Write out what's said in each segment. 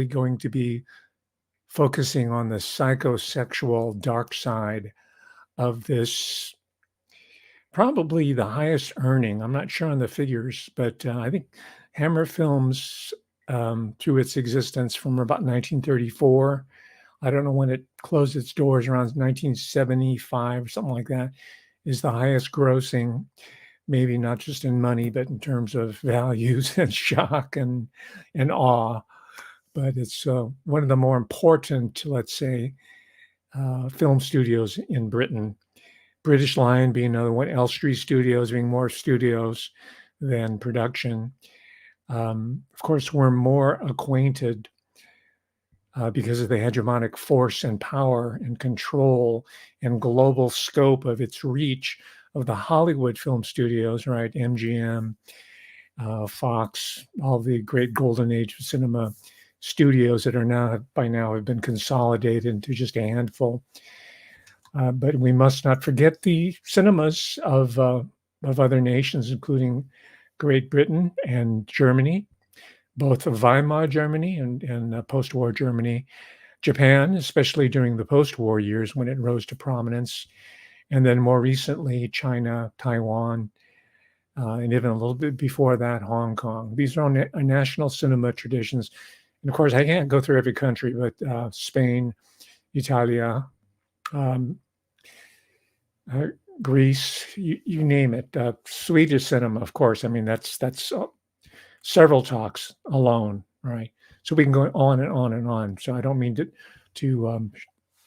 going to be focusing on the psychosexual dark side of this, probably the highest earning. I'm not sure on the figures, but I think Hammer Films, through its existence from about 1934, I don't know when it closed its doors, around 1975 or something like that, is the highest grossing, maybe not just in money, but in terms of values and shock and awe. But it's one of the more important, let's say, film studios in Britain. British Lion being another one, Elstree Studios being more studios than production. Of course, we're more acquainted because of the hegemonic force and power and control and global scope of its reach of the Hollywood film studios, right? MGM, Fox, all the great golden age of cinema studios that are now by now have been consolidated into just a handful. But we must not forget the cinemas of other nations, including Great Britain and Germany, both of Weimar Germany and post-war Germany, Japan, especially during the post-war years when it rose to prominence, and then more recently China, Taiwan, and even a little bit before that, Hong Kong. These are all national cinema traditions. And of course, I can't go through every country, but Spain, Italia, Greece, you name it. Swedish cinema, of course. I mean, that's several talks alone, right? So we can go on and on and on. So I don't mean to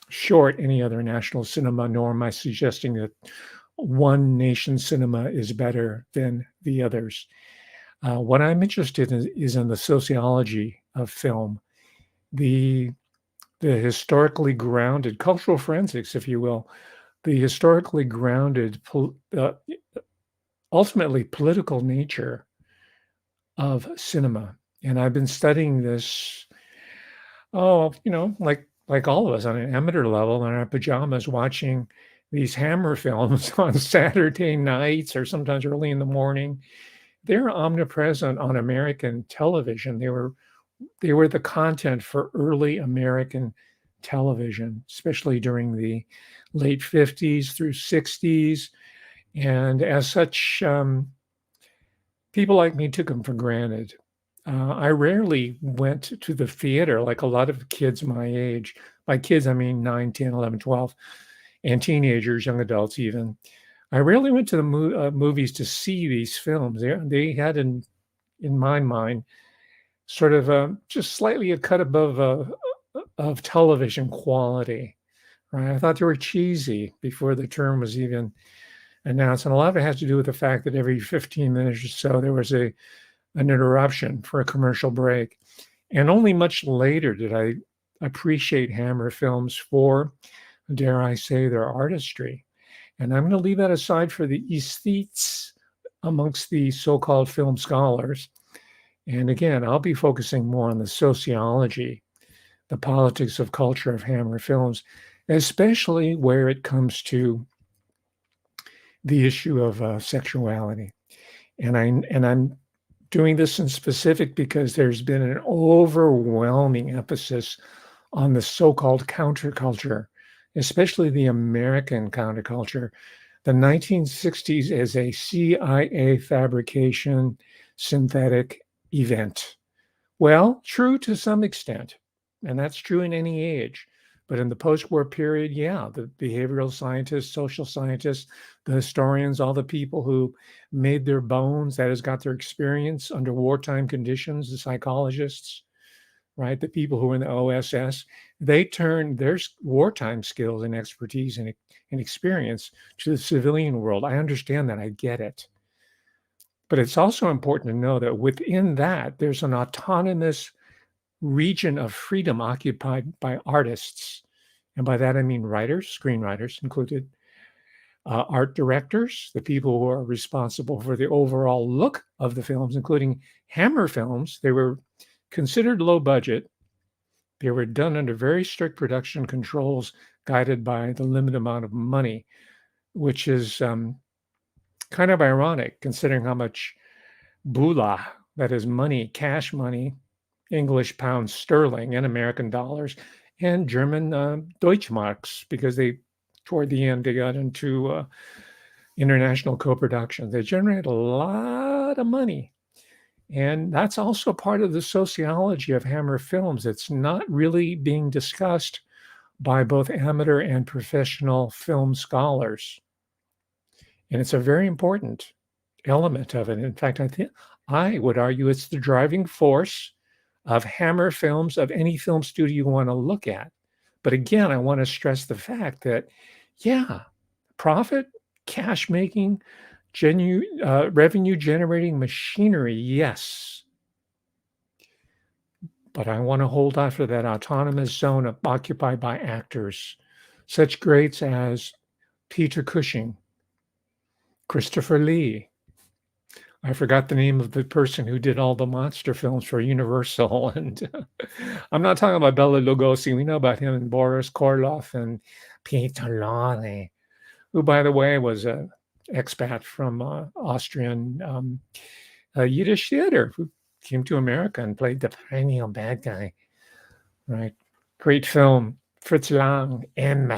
short any other national cinema, nor am I suggesting that one nation's cinema is better than the others. What I'm interested in is in the sociology of film, the historically grounded cultural forensics, if you will, the historically grounded, ultimately political nature of cinema. And I've been studying this, like all of us on an amateur level in our pajamas, watching these Hammer films on Saturday nights or sometimes early in the morning. They're omnipresent on American television. They were the content for early American television, especially during the late 50s through 60s. And as such, people like me took them for granted. I rarely went to the theater like a lot of kids my age. By kids, I mean 9, 10, 11, 12, and teenagers, young adults even. I rarely went to the movies to see these films. They had, in my mind, sort of just slightly a cut above of television quality. Right? I thought they were cheesy before the term was even announced, and a lot of it has to do with the fact that every 15 minutes or so there was an interruption for a commercial break, and only much later did I appreciate Hammer films for, dare I say, their artistry. And I'm going to leave that aside for the aesthetes amongst the so-called film scholars. And again, I'll be focusing more on the sociology, the politics of culture of Hammer films, especially where it comes to the issue of sexuality. And I'm doing this in specific because there's been an overwhelming emphasis on the so-called counterculture, especially the American counterculture. The 1960s as a CIA fabrication synthetic event. Well, true to some extent, and that's true in any age. But in the post-war period, yeah, the behavioral scientists, social scientists, the historians, all the people who made their bones, that has got their experience under wartime conditions, the psychologists, right, the people who were in the OSS, they turned their wartime skills and expertise and experience to the civilian world. I understand that. I get it. But it's also important to know that within that, there's an autonomous region of freedom occupied by artists. And by that, I mean writers, screenwriters included, art directors, the people who are responsible for the overall look of the films, including Hammer films. They were considered low budget. They were done under very strict production controls, guided by the limited amount of money, which is kind of ironic considering how much bula, that is money, cash money, English pounds sterling and American dollars, and German Deutschmarks, because toward the end, they got into international co-production. They generate a lot of money. And that's also part of the sociology of Hammer Films. It's not really being discussed by both amateur and professional film scholars. And it's a very important element of it. In fact, I would argue it's the driving force of Hammer Films, of any film studio you want to look at. But again, I want to stress the fact that, yeah, profit, cash making, revenue generating machinery, yes. But I want to hold on for that autonomous zone occupied by actors, such greats as Peter Cushing, Christopher Lee. I forgot the name of the person who did all the monster films for Universal. And I'm not talking about Bela Lugosi. We know about him and Boris Karloff and Peter Lorre, who, by the way, was an expat from Austrian Yiddish theater, who came to America and played the perennial bad guy. Right. Great film. Fritz Lang, M.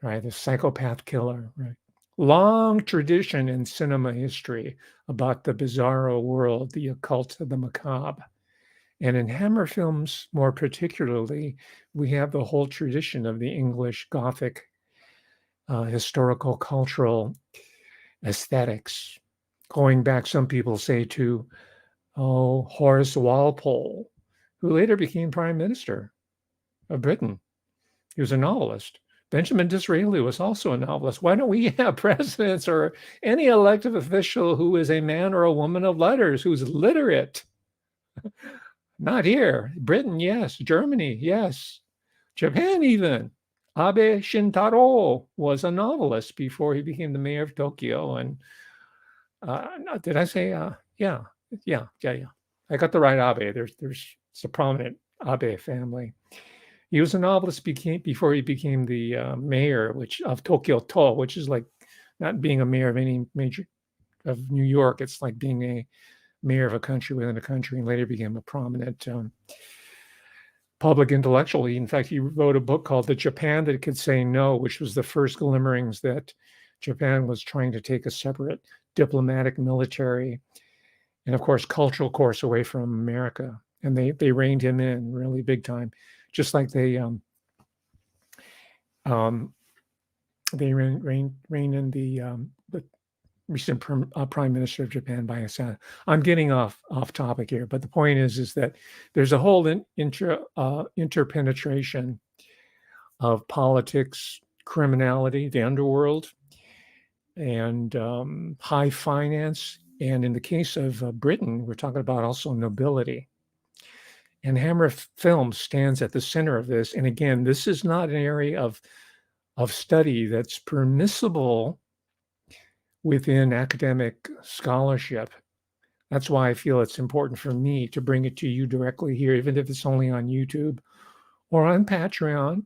Right. The psychopath killer. Right. Long tradition in cinema history about the bizarro world, the occult, the macabre. And in Hammer films, more particularly, we have the whole tradition of the English Gothic historical cultural aesthetics, going back, some people say, to Horace Walpole, who later became Prime Minister of Britain. He was a novelist. Benjamin Disraeli was also a novelist. Why don't we have presidents or any elected official who is a man or a woman of letters, who's literate? Not here. Britain, yes. Germany, yes. Japan, even. Abe Shintaro was a novelist before he became the mayor of Tokyo. And did I say, yeah. I got the right Abe. It's a prominent Abe family. He was a novelist before he became the mayor of Tokyo-to, which is like not being a mayor of any major of New York. It's like being a mayor of a country within a country, and later became a prominent public intellectual. In fact, he wrote a book called The Japan That Could Say No, which was the first glimmerings that Japan was trying to take a separate diplomatic, military, and of course, cultural course away from America. And they reined him in really big time. Just like they rein in the recent Prime Minister of Japan by assassination. I'm getting off topic here, but the point is that there's a whole interpenetration of politics, criminality, the underworld, and high finance, and in the case of Britain, we're talking about also nobility. And Hammer Films stands at the center of this. And again, this is not an area of study that's permissible within academic scholarship. That's why I feel it's important for me to bring it to you directly here, even if it's only on YouTube or on Patreon,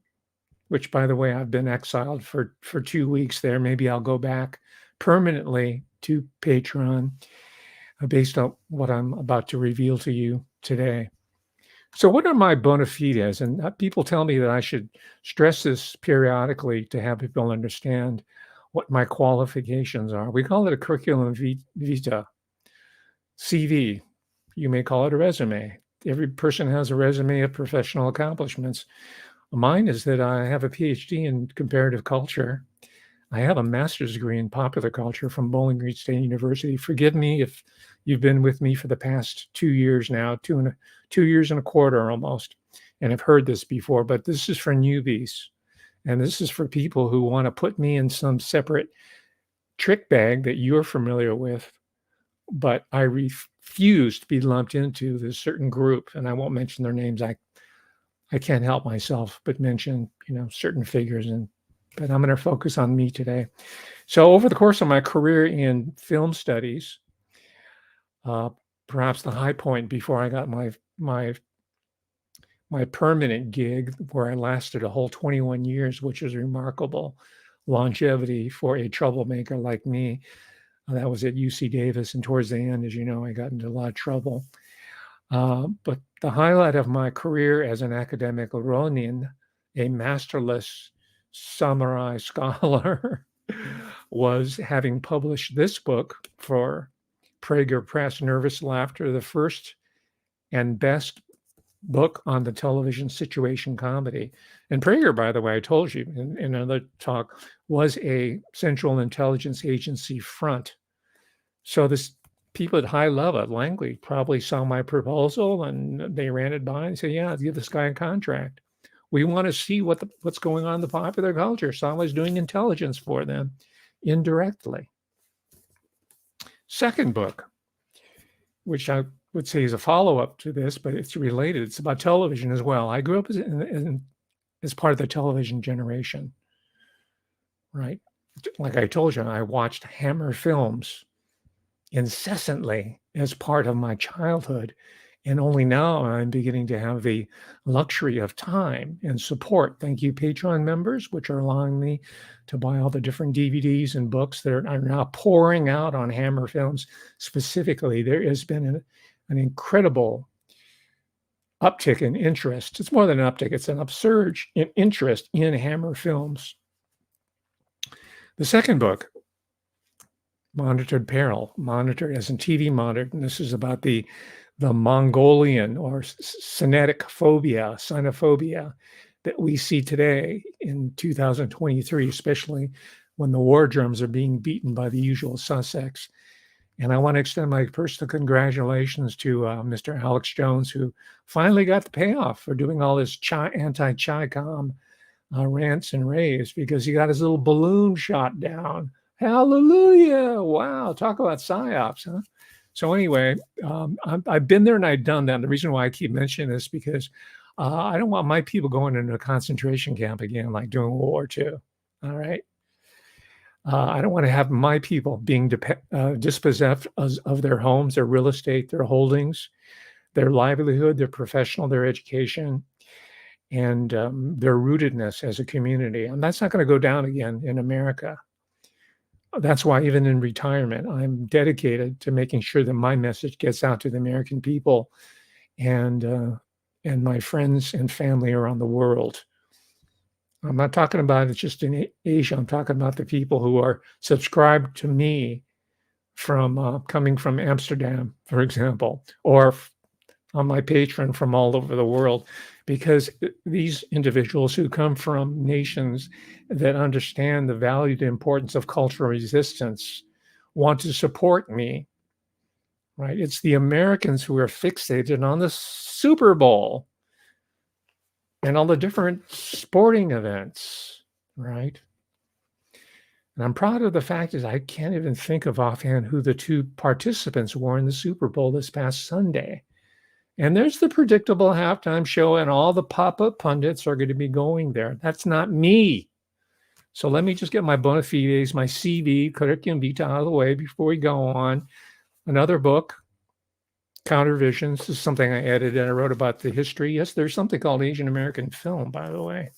which, by the way, I've been exiled for 2 weeks there. Maybe I'll go back permanently to Patreon based on what I'm about to reveal to you today. So what are my bona fides? And people tell me that I should stress this periodically to have people understand what my qualifications are. We call it a curriculum vitae, CV. You may call it a resume. Every person has a resume of professional accomplishments. Mine is that I have a PhD in comparative culture. I have a master's degree in popular culture from Bowling Green State University. Forgive me if you've been with me for the past 2 years now, 2 years and a quarter almost, and have heard this before, but this is for newbies. And this is for people who want to put me in some separate trick bag that you're familiar with, but I refuse to be lumped into this certain group. And I won't mention their names. I can't help myself but mention, certain figures, but I'm going to focus on me today. So over the course of my career in film studies, perhaps the high point before I got my permanent gig, where I lasted a whole 21 years, which is remarkable longevity for a troublemaker like me. That was at UC Davis, and towards the end, as you know, I got into a lot of trouble. But the highlight of my career as an academic Ronin, a masterless samurai scholar, was having published this book for Prager Press, Nervous Laughter, the first and best book on the television situation comedy. And Prager, by the way, I told you in another talk, was a Central Intelligence Agency front. So this people at high level at Langley probably saw my proposal and they ran it by and said, yeah, give this guy a contract. We want to see what's going on in the popular culture. So I was doing intelligence for them indirectly. Second book, which I would say is a follow-up to this, but it's related. It's about television as well. I grew up as part of the television generation, right? Like I told you, I watched Hammer films incessantly as part of my childhood. And only now I'm beginning to have the luxury of time and support. Thank you, Patreon members, which are allowing me to buy all the different DVDs and books that are now pouring out on Hammer films. Specifically, there has been an incredible uptick in interest. It's more than an uptick, it's an upsurge in interest in Hammer films. The second book, Monitored Peril, monitored as in TV monitored, and this is about the Mongolian or Sinitic phobia, Sinophobia that we see today in 2023, especially when the war drums are being beaten by the usual suspects. And I want to extend my personal congratulations to Mr. Alex Jones, who finally got the payoff for doing all his anti-Chi-Com rants and raves, because he got his little balloon shot down. Hallelujah. Wow. Talk about psyops, huh? So anyway, I've been there and I've done that. And the reason why I keep mentioning this because I don't want my people going into a concentration camp again, like during World War II. All right. I don't want to have my people being dispossessed of their homes, their real estate, their holdings, their livelihood, their professional, their education, and their rootedness as a community. And that's not going to go down again in America. That's why even in retirement, I'm dedicated to making sure that my message gets out to the American people and my friends and family around the world. I'm not talking about it just in Asia. I'm talking about the people who are subscribed to me from coming from Amsterdam, for example, or on my Patreon from all over the world, because these individuals who come from nations that understand the value, the importance of cultural resistance, want to support me, right? It's the Americans who are fixated on the Super Bowl and all the different sporting events, right? And I'm proud of the fact is I can't even think of offhand who the two participants were in the Super Bowl this past Sunday. And there's the predictable halftime show, and all the pop-up pundits are going to be going there. That's not me. So let me just get my bona fides, my CV, curriculum vitae out of the way before we go on. Another book, Countervisions. This is something I edited. I wrote about the history. Yes, there's something called Asian American film, by the way.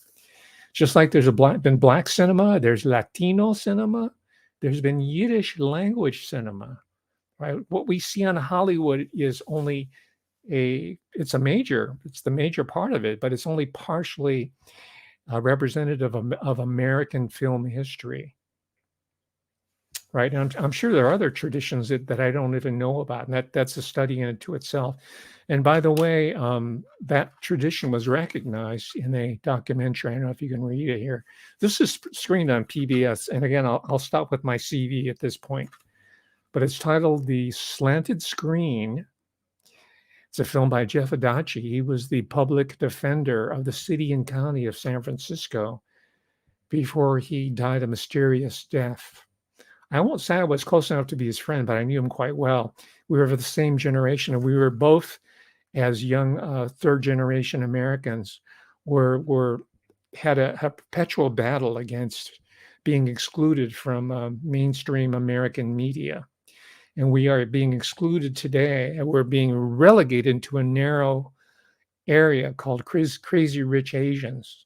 Just like there's been black cinema, there's Latino cinema, there's been Yiddish language cinema, right? What we see on Hollywood is only it's the major part of it, but it's only partially representative of American film history, right? And I'm sure there are other traditions that I don't even know about, and that's a study in it to itself. And by the way, that tradition was recognized in a documentary. I don't know if you can read it here. This is screened on PBS, and again, I'll stop with my CV at this point, but it's titled The Slanted Screen. It's a film by Jeff Adachi. He was the public defender of the city and county of San Francisco before he died a mysterious death. I won't say I was close enough to be his friend, but I knew him quite well. We were of the same generation, and we were both, as young third-generation Americans, had a perpetual battle against being excluded from mainstream American media. And we are being excluded today, and we're being relegated into a narrow area called crazy rich Asians,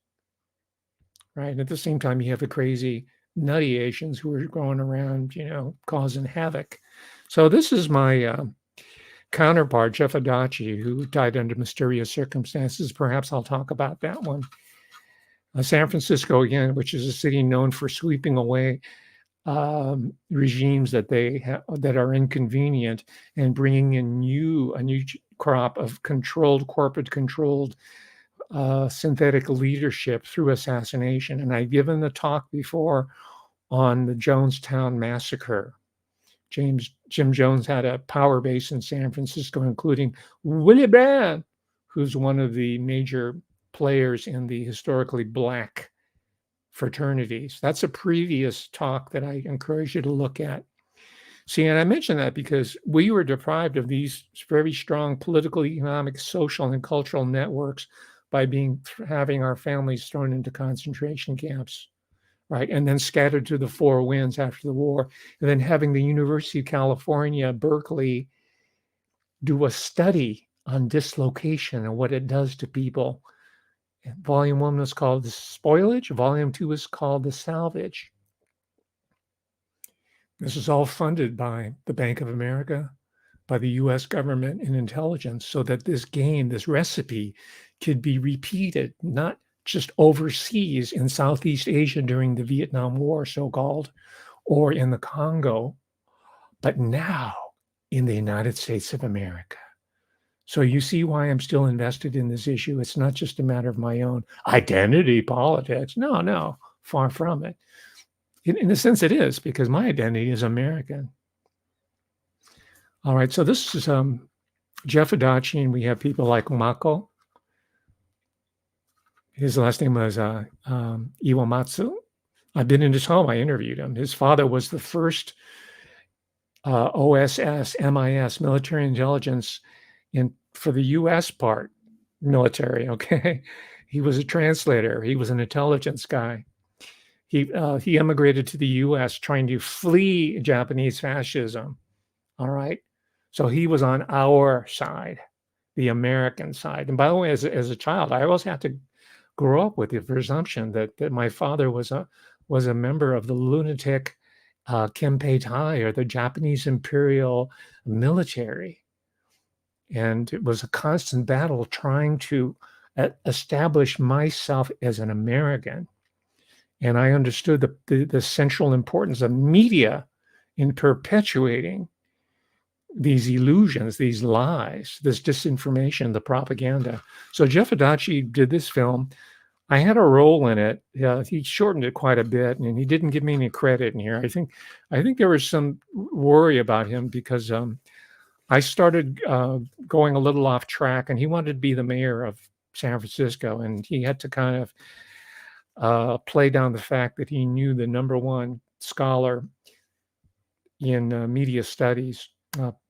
right? And at the same time, you have the crazy nutty Asians who are going around, causing havoc. So this is my counterpart, Jeff Adachi, who died under mysterious circumstances. Perhaps I'll talk about that one. San Francisco, again, which is a city known for sweeping away regimes that that are inconvenient and bringing in a new crop of corporate controlled synthetic leadership through assassination. And I've given the talk before on the Jonestown massacre. Jim Jones had a power base in San Francisco, including Willie Brandt, who's one of the major players in the historically Black fraternities. That's a previous talk that I encourage you to look at. See, and I mention that because we were deprived of these very strong political, economic, social, and cultural networks by having our families thrown into concentration camps, right? And then scattered to the four winds after the war. And then having the University of California, Berkeley, do a study on dislocation and what it does to people. And volume 1 was called The Spoilage. Volume 2 was called The Salvage. This is all funded by the Bank of America, by the US government and intelligence, so that this game, this recipe, could be repeated, not just overseas in Southeast Asia during the Vietnam War, so-called, or in the Congo, but now in the United States of America. So you see why I'm still invested in this issue. It's not just a matter of my own identity politics. No, far from it. In a sense, it is, because my identity is American. All right, so this is Jeff Adachi, and we have people like Mako. His last name was Iwamatsu. I've been in his home. I interviewed him. His father was the first OSS, MIS, military intelligence for the U.S. part, military, okay? He was a translator. He was an intelligence guy. He emigrated to the U.S. trying to flee Japanese fascism, all right? So he was on our side, the American side. And by the way, as a child, I always had to grow up with the presumption that my father was a member of the lunatic Kempeitai, or the Japanese Imperial military. And it was a constant battle trying to establish myself as an American. And I understood the central importance of media in perpetuating these illusions, these lies, this disinformation, the propaganda. So Jeff Adachi did this film. I had a role in it. He shortened it quite a bit, and he didn't give me any credit in here. I think there was some worry about him because I started going a little off track, and he wanted to be the mayor of San Francisco, and he had to kind of play down the fact that he knew the #1 scholar in media studies,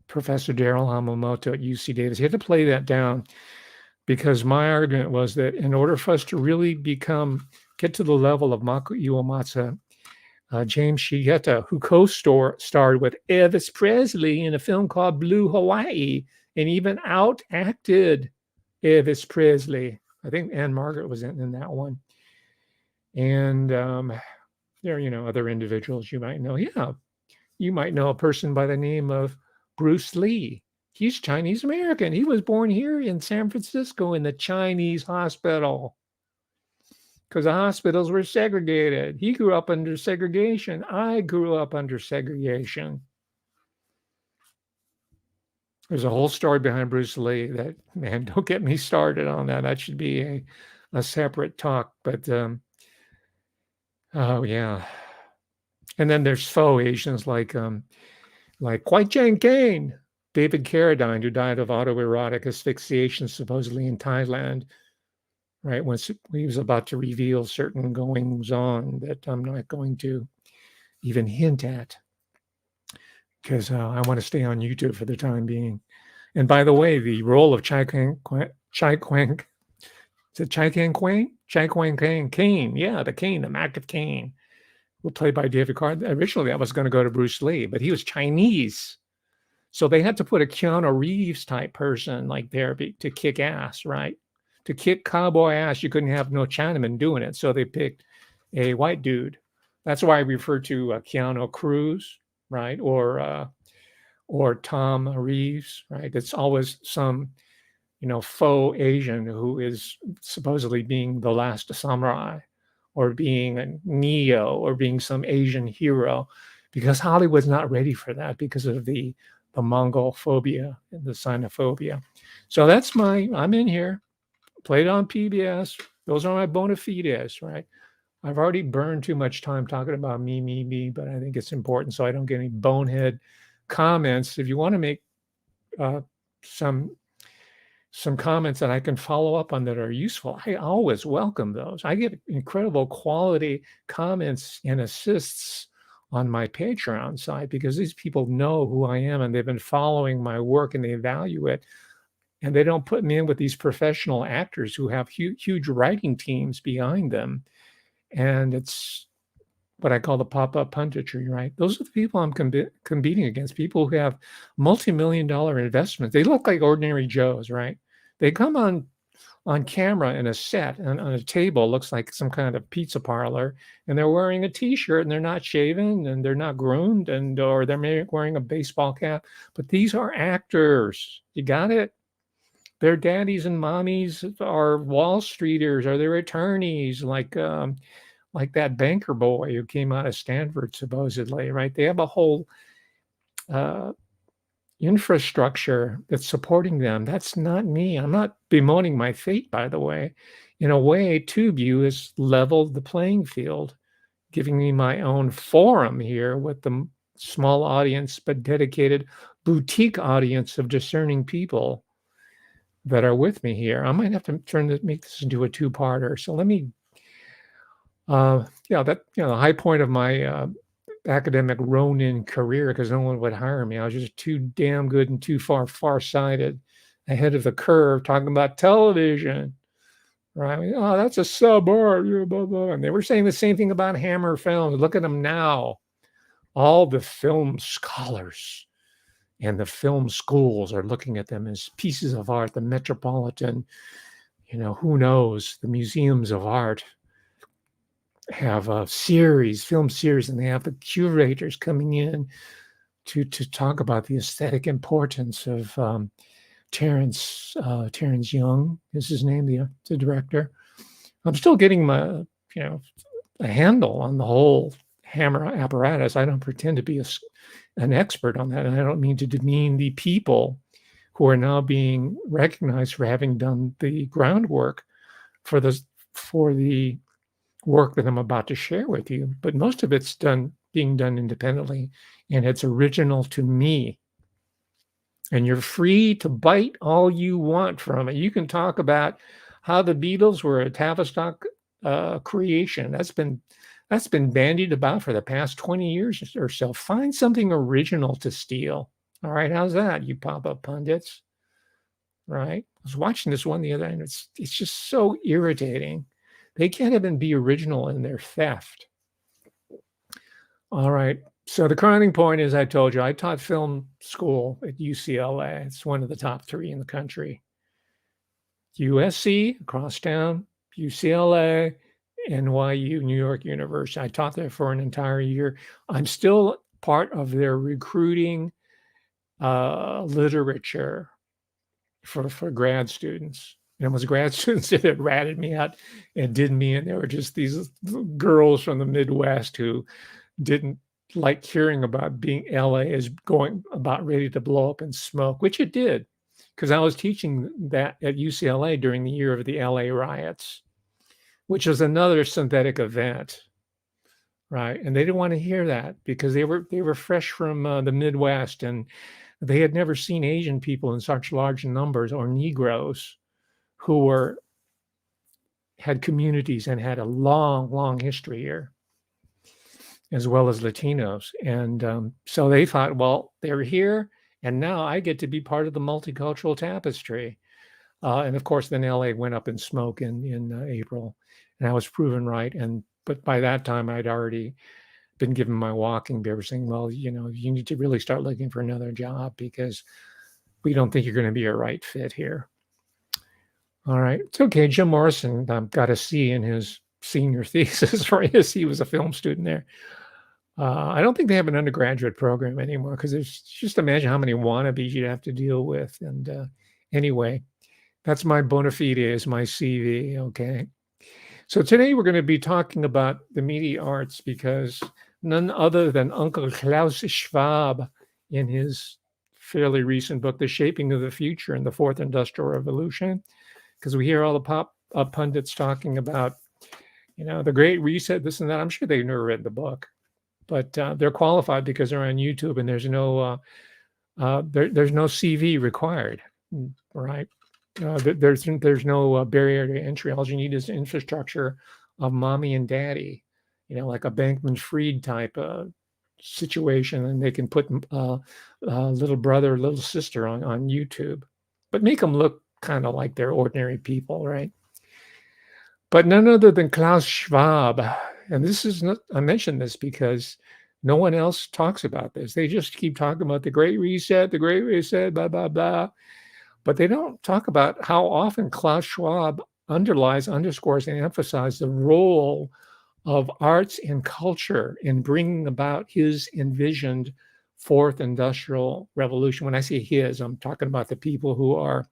Professor Daryl Hamamoto at UC Davis. He had to play that down, because my argument was that in order for us to really get to the level of Mako Iwamatsu, James Shigeto, who co-starred with Elvis Presley in a film called Blue Hawaii, and even out-acted Elvis Presley. I think Anne Margaret was in that one. And there are, other individuals you might know. Yeah, you might know a person by the name of Bruce Lee. He's Chinese American. He was born here in San Francisco in the Chinese hospital, because the hospitals were segregated. He grew up under segregation. I grew up under segregation. There's a whole story behind Bruce Lee that, man, don't get me started on that. That should be a separate talk. But, oh, yeah. And then there's faux Asians like Kwai Chang Caine, David Carradine, who died of autoerotic asphyxiation, supposedly in Thailand, right? Once he was about to reveal certain goings on that I'm not going to even hint at, because I want to stay on YouTube for the time being. And by the way, the role of Chai Kwang Caine, yeah, the Caine, the Mac of Caine, played by David Carradine. Originally, that was going to go to Bruce Lee, but he was Chinese. So they had to put a Keanu Reeves type person like there to kick ass, right? To kick cowboy ass, you couldn't have no Chinaman doing it. So they picked a white dude. That's why I refer to Keanu Cruz, right? Or or Tom Reeves, right? It's always some, faux Asian who is supposedly being the last samurai or being a Neo or being some Asian hero, because Hollywood's not ready for that because of the Mongol phobia and the xenophobia. So I'm in here, played on PBS. Those are my bona fides, right? I've already burned too much time talking about me, but I think it's important so I don't get any bonehead comments. If you want to make uh, some comments that I can follow up on that are useful, I always welcome those. I get incredible quality comments and assists on my Patreon site because these people know who I am and they've been following my work and they value it. And they don't put me in with these professional actors who have huge writing teams behind them. And it's what I call the pop-up punditry, right? Those are the people I'm competing against, people who have multi-million-dollar investments. They look like ordinary Joes, right? They come on camera in a set and on a table, looks like some kind of pizza parlor, and they're wearing a t-shirt and they're not shaven and they're not groomed or they're maybe wearing a baseball cap. But these are actors. You got it? Their daddies and mommies are Wall Streeters, or they're attorneys, like that banker boy who came out of Stanford, supposedly, right? They have a whole infrastructure that's supporting them. That's not me. I'm not bemoaning my fate, by the way. In a way, TubeU has leveled the playing field, giving me my own forum here with the small audience, but dedicated boutique audience of discerning people that are with me here. I might have to make this into a two-parter. So let me, the high point of my academic Ronin career, because no one would hire me. I was just too damn good and too far-sighted, ahead of the curve, talking about television. Right? Oh, that's a sub-art, blah, blah. And they were saying the same thing about Hammer Films. Look at them now. All the film scholars and the film schools are looking at them as pieces of art. The Metropolitan, who knows, the museums of art have a film series, and they have the curators coming in to talk about the aesthetic importance of Terrence Young is his name, the director. I'm still getting my, a handle on the whole Hammer apparatus. I don't pretend to be an expert on that, and I don't mean to demean the people who are now being recognized for having done the groundwork for the work that I'm about to share with you. But most of it's being done independently, and it's original to me. And you're free to bite all you want from it. You can talk about how the Beatles were a Tavistock creation. That's been bandied about for the past 20 years or so. Find something original to steal. All right, how's that, you pop-up pundits? Right? I was watching this one the other night, and it's just so irritating. They can't even be original in their theft. All right. So the crowning point is, I told you, I taught film school at UCLA. It's one of the top 3 in the country. USC, across town, UCLA, NYU, New York University. I taught there for an entire year. I'm still part of their recruiting literature for grad students. And it was grad students that ratted me out and did me. And there were just these girls from the Midwest who didn't like hearing about being LA is going about ready to blow up in smoke, which it did, because I was teaching that at UCLA during the year of the LA riots, which was another synthetic event, right? And they didn't want to hear that because they were fresh from the Midwest, and they had never seen Asian people in such large numbers, or Negroes who had communities and had a long history here, as well as Latinos. And so they thought, well, they're here, and now I get to be part of the multicultural tapestry. And of course, then LA went up in smoke in April, and I was proven right. But by that time, I'd already been given my walking beer, saying, well, you need to really start looking for another job because we don't think you're going to be a right fit here. All right. It's okay. Jim Morrison got a C in his senior thesis, right? He was a film student there. I don't think they have an undergraduate program anymore because there's just imagine how many wannabes you'd have to deal with. And anyway, that's my bona fides, my CV. Okay. So today we're going to be talking about the media arts because none other than Uncle Klaus Schwab, in his fairly recent book, The Shaping of the Future and the Fourth Industrial Revolution, because we hear all the pundits talking about, the Great Reset, this and that. I'm sure they've never read the book, but they're qualified because they're on YouTube and there's no CV required, right? There's no barrier to entry. All you need is infrastructure of mommy and daddy, like a Bankman-Fried type situation, and they can put little brother, little sister on YouTube, but make them look kind of like they're ordinary people, right? But none other than Klaus Schwab, and this is not, I mentioned this because no one else talks about this. They just keep talking about the Great Reset, blah, blah, blah. But they don't talk about how often Klaus Schwab underscores, and emphasizes the role of arts and culture in bringing about his envisioned fourth industrial revolution. When I say his, I'm talking about the people who are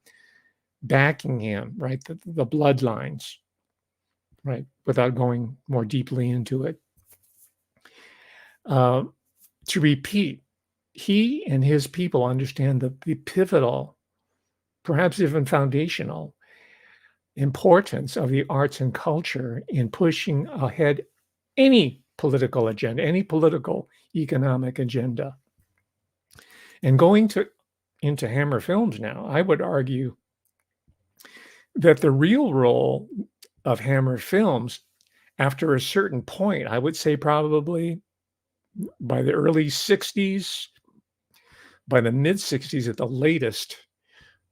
backing him, right? The bloodlines, right? Without going more deeply into it. To repeat, he and his people understand the pivotal, perhaps even foundational importance of the arts and culture in pushing ahead any political agenda, any political economic agenda. And going into Hammer Films now, I would argue that the real role of Hammer Films, after a certain point, I would say probably by the early 60s, by the mid 60s at the latest,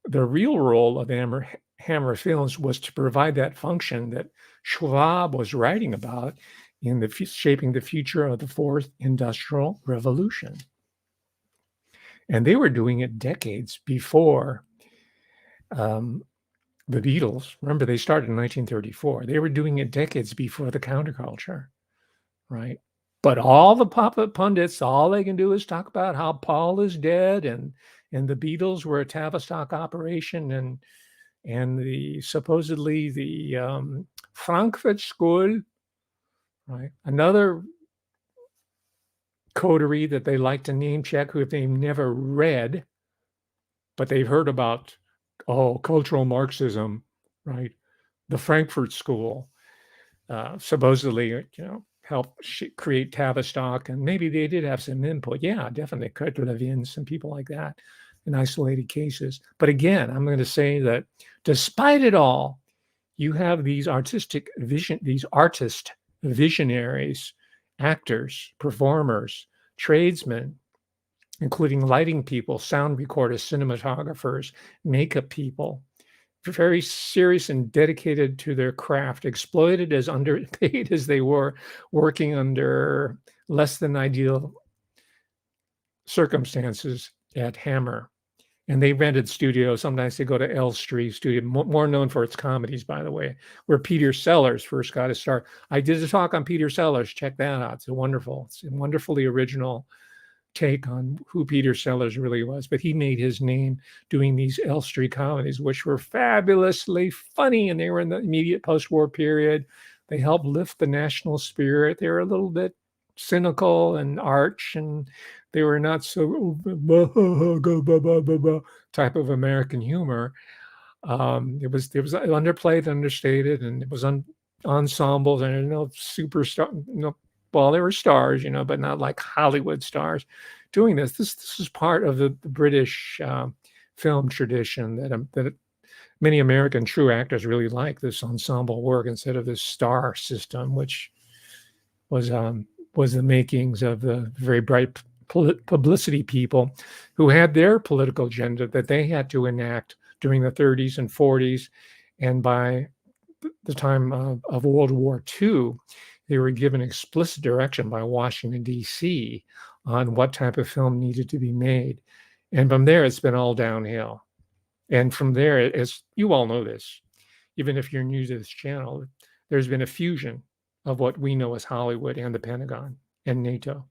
the real role of Hammer Films was to provide that function that Schwab was writing about in the shaping the future of the fourth industrial revolution. And they were doing it decades before the Beatles. Remember, they started in 1934. They were doing it decades before the counterculture, right? But all the pop-up pundits, all they can do is talk about how Paul is dead and the Beatles were a Tavistock operation and the supposedly the Frankfurt School, right? Another coterie that they like to name check who they've never read, but they've heard about, cultural Marxism, right? The Frankfurt School, supposedly, helped create Tavistock, and maybe they did have some input. Yeah, definitely. Kurt Lewin, some people like that in isolated cases. But again, I'm going to say that despite it all, you have these artist visionaries, actors, performers, tradesmen, including lighting people, sound recorders, cinematographers, makeup people, very serious and dedicated to their craft, exploited as underpaid as they were, working under less than ideal circumstances at Hammer. And they rented studios. Sometimes they go to L Street Studio, more known for its comedies, by the way, where Peter Sellers first got his start. I did a talk on Peter Sellers. Check that out. It's a wonderfully original take on who Peter Sellers really was. But he made his name doing these L Street comedies, which were fabulously funny. And they were in the immediate post-war period. They helped lift the national spirit. They were a little bit cynical and arch, and they were not so type of American humor. It was underplayed, understated, and it was ensembles and superstar. Well, there were stars, but not like Hollywood stars doing this. This is part of the British film tradition that many American true actors really like, this ensemble work instead of this star system, which was the makings of the very bright publicity people who had their political agenda that they had to enact during the 30s and 40s. And by the time of World War II, they were given explicit direction by Washington, D.C. on what type of film needed to be made. And from there, it's been all downhill. And from there, as you all know this, even if you're new to this channel, there's been a fusion of what we know as Hollywood and the Pentagon and NATO.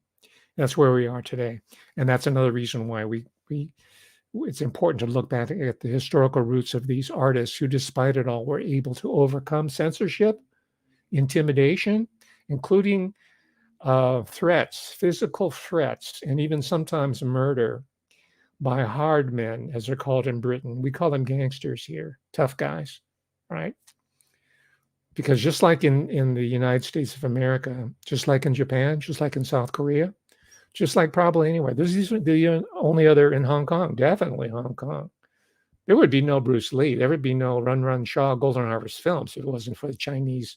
That's where we are today. And that's another reason why it's important to look back at the historical roots of these artists who, despite it all, were able to overcome censorship, intimidation, including threats, physical threats, and even sometimes murder by hard men, as they're called in Britain. We call them gangsters here, tough guys, right? Because just like in the United States of America, just like in Japan, just like in South Korea, just like probably anywhere, these are the only other in Hong Kong, definitely Hong Kong. There would be no Bruce Lee. There would be no Run Run Shaw, Golden Harvest films if it wasn't for the Chinese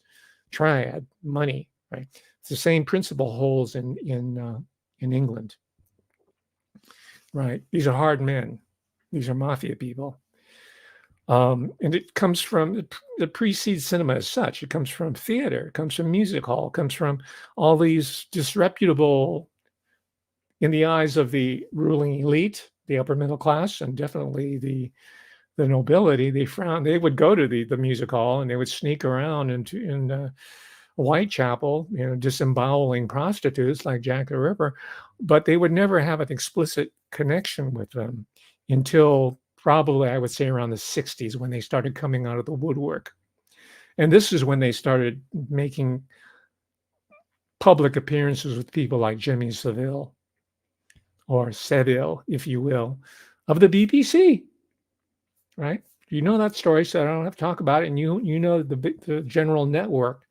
triad money, right? It's the same principle holds in England, right? These are hard men. These are mafia people. And it comes from, it precedes cinema as such. It comes from theater. It comes from music hall. It comes from all these disreputable, in the eyes of the ruling elite, the upper middle class, and definitely the nobility. They would go to the music hall and they would sneak around in Whitechapel, disemboweling prostitutes like Jack the Ripper, but they would never have an explicit connection with them until probably, I would say, around the 60s, when they started coming out of the woodwork. And this is when they started making public appearances with people like Jimmy Savile, or Seville, if you will, of the BBC, right? You know that story, so I don't have to talk about it. And you know the general network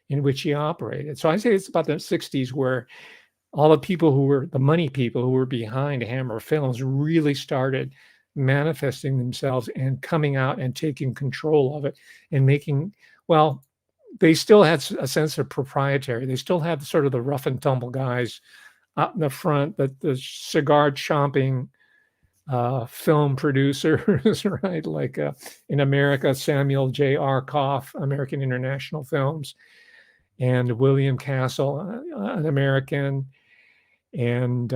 in which he operated. So I say it's about the 60s where all the people who were the money people who were behind Hammer Films really started manifesting themselves and coming out and taking control of it and making, well, they still had a sense of proprietary. They still had sort of the rough and tumble guys out in the front, but the cigar chomping film producers, right? Like in America, Samuel J. R. Koff, American International Films, and William Castle, an American. And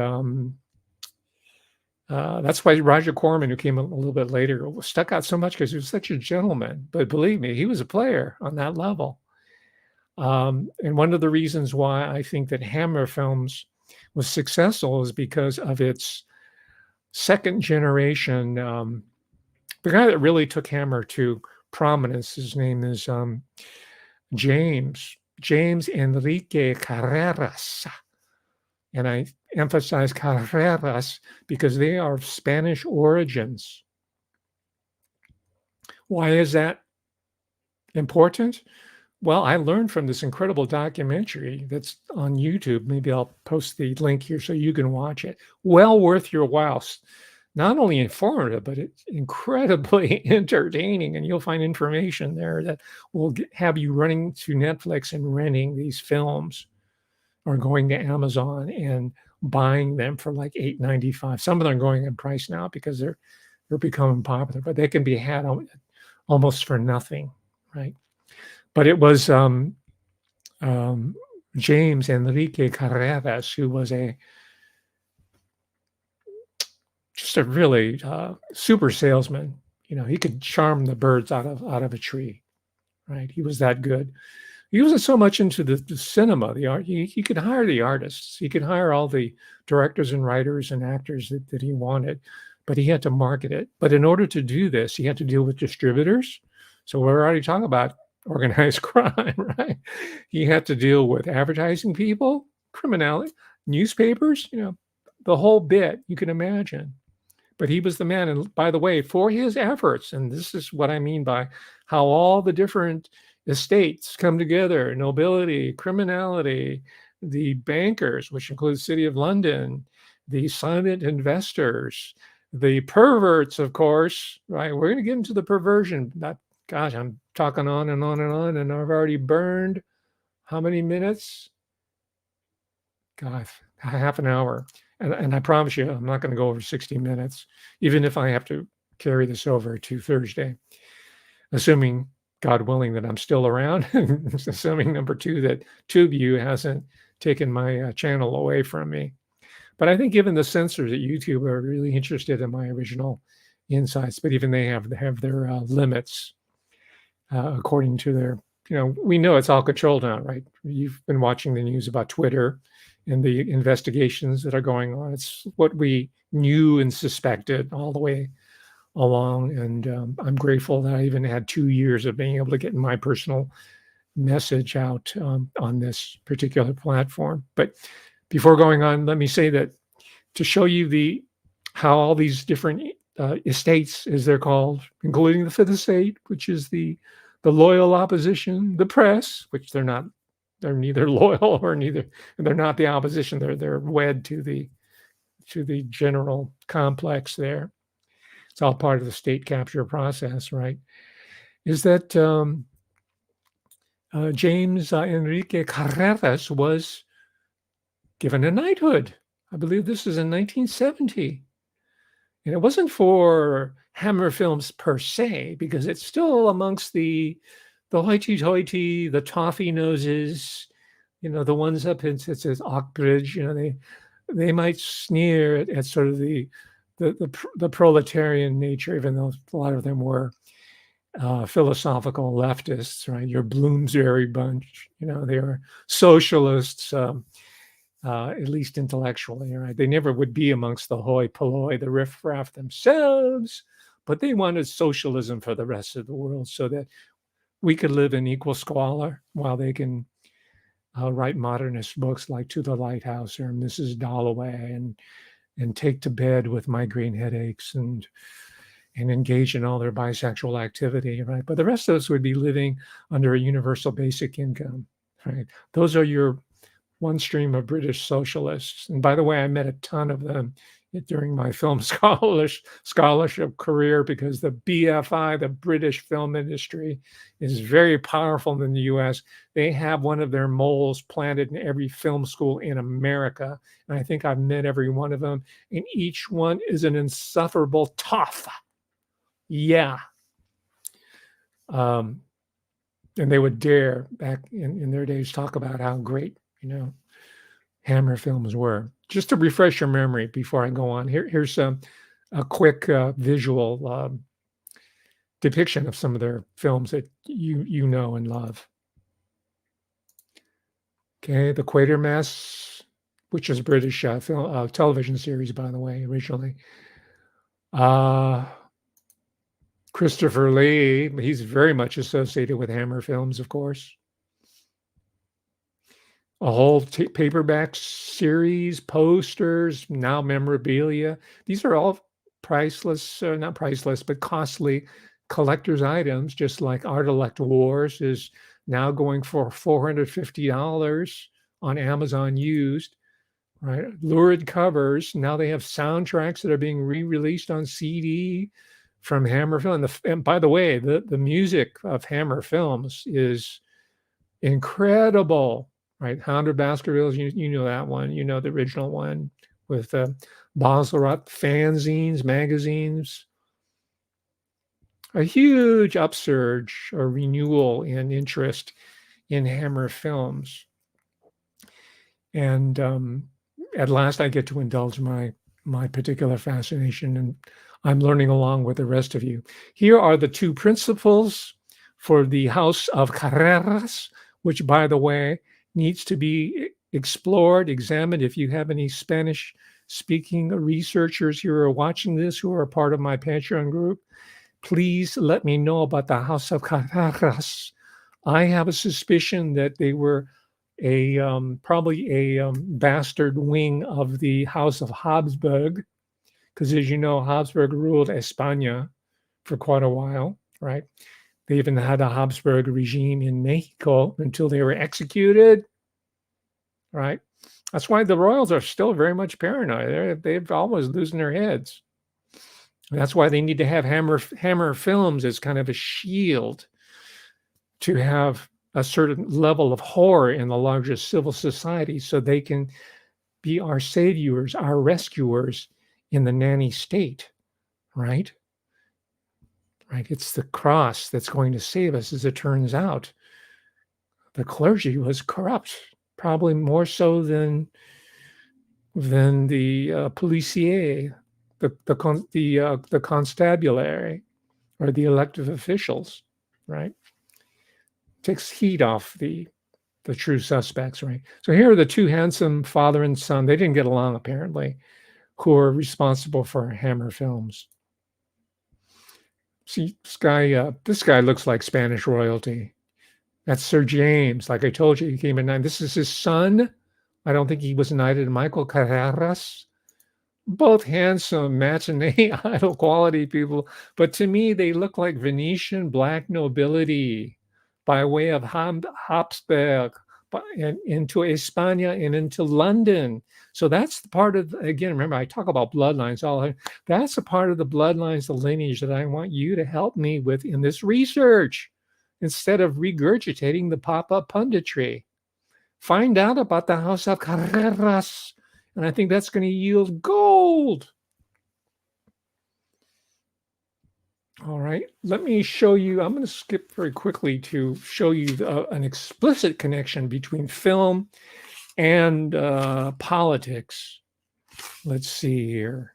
that's why Roger Corman, who came a little bit later, stuck out so much, because he was such a gentleman. But believe me, he was a player on that level. And one of the reasons why I think that Hammer Films was successful is because of its second generation. The guy that really took Hammer to prominence, his name is James Enrique Carreras. And I emphasize Carreras because they are of Spanish origins. Why is that important? Well, I learned from this incredible documentary that's on YouTube. Maybe I'll post the link here so you can watch it. Well worth your while. Not only informative, but it's incredibly entertaining. And you'll find information there that will have you running to Netflix and renting these films, or going to Amazon and buying them for like $8.95. Some of them are going in price now because they're becoming popular, but they can be had almost for nothing, right? But it was James Enrique Carreras, who was just a really super salesman. He could charm the birds out of a tree, right? He was that good. He wasn't so much into the cinema, the art. He could hire the artists. He could hire all the directors and writers and actors that he wanted, but he had to market it. But in order to do this, he had to deal with distributors. So we're already talking about organized crime, right? He had to deal with advertising people, criminality, newspapers, the whole bit you can imagine. But he was the man. And by the way, for his efforts, and this is what I mean by how all the different estates come together, nobility, criminality, the bankers, which includes City of London, the silent investors, the perverts, of course, right? We're going to get into the perversion. Gosh, I'm talking on and on and on, and I've already burned how many minutes? God, half an hour. And I promise you, I'm not going to go over 60 minutes, even if I have to carry this over to Thursday, assuming, God willing, that I'm still around, assuming, number two, that TubeU hasn't taken my channel away from me. But I think given the censors at YouTube are really interested in my original insights, but even they have their limits according to their, we know it's all controlled now, right? You've been watching the news about Twitter and the investigations that are going on. It's what we knew and suspected all the way along. And I'm grateful that I even had 2 years of being able to get my personal message out on this particular platform. But before going on, let me say that to show you how all these different estates, as they're called, including the Fifth Estate, which is the loyal opposition, the press, which they're neither loyal they're not the opposition. They're wed to the general complex there. It's all part of the state capture process, right? Is that James Enrique Carreras was given a knighthood. I believe this is in 1970. And it wasn't for Hammer Films per se, because it's still amongst the hoity-toity, the toffee noses, the ones up in it says Oakbridge, they might sneer at sort of the proletarian nature, even though a lot of them were philosophical leftists, right? Your Bloomsbury bunch, they were socialists, at least intellectually, right? They never would be amongst the hoi polloi, the riffraff themselves, but they wanted socialism for the rest of the world so that we could live in equal squalor while they can write modernist books like To the Lighthouse or Mrs. Dalloway and take to bed with migraine headaches and engage in all their bisexual activity, right? But the rest of us would be living under a universal basic income, right? Those are your one stream of British socialists. And by the way, I met a ton of them during my film scholarship career, because the BFI, the British film industry, is very powerful in the US. They have one of their moles planted in every film school in America. And I think I've met every one of them. And each one is an insufferable tough. Yeah. And they would dare, back in their days, talk about how great, Hammer Films were. Just to refresh your memory before I go on, here's a quick visual depiction of some of their films that you know and love. Okay, The Quatermass, which is a British television series, by the way, originally. Christopher Lee, he's very much associated with Hammer Films, of course. A whole paperback series, posters, now memorabilia. These are all priceless, not priceless, but costly collector's items, just like Art Elect Wars is now going for $450 on Amazon used, right? Lurid covers. Now they have soundtracks that are being re-released on CD from Hammer Film. And by the way, the music of Hammer Films is incredible. Right, Hound of Baskervilles, you know that one. You know the original one with Boslerot fanzines, magazines. A huge upsurge or renewal in interest in Hammer Films. And at last I get to indulge my particular fascination, and I'm learning along with the rest of you. Here are the two principles for the House of Carreras, which, by the way, needs to be explored, examined. If you have any Spanish-speaking researchers who are watching this, who are a part of my Patreon group, please let me know about the House of Carreras. I have a suspicion that they were probably a bastard wing of the House of Habsburg, because as you know, Habsburg ruled España for quite a while, right? They even had a Habsburg regime in Mexico until they were executed, right? That's why the royals are still very much paranoid. They're always losing their heads. That's why they need to have Hammer Films as kind of a shield to have a certain level of horror in the larger civil society, so they can be our saviors, our rescuers in the nanny state, right? Right, it's the cross that's going to save us. As it turns out, the clergy was corrupt, probably more so than the policier, the constabulary, or the elective officials. Right, takes heat off the the true suspects, right? So here are the two handsome father and son. They didn't get along apparently, who are responsible for Hammer Films. See, this guy looks like Spanish royalty. That's Sir James. Like I told you, he came in 9. This is his son. I don't think he was knighted. Michael Carreras. Both handsome, matinee, idol quality people. But to me, they look like Venetian black nobility by way of Habsburg and into España and into London. So that's the part of, again, remember, I talk about bloodlines. That's a part of the bloodlines, the lineage that I want you to help me with in this research instead of regurgitating the pop-up punditry. Find out about the House of Carreras, and I think that's going to yield gold. All right, let me show you. I'm going to skip very quickly to show you an explicit connection between film and politics. Let's see here.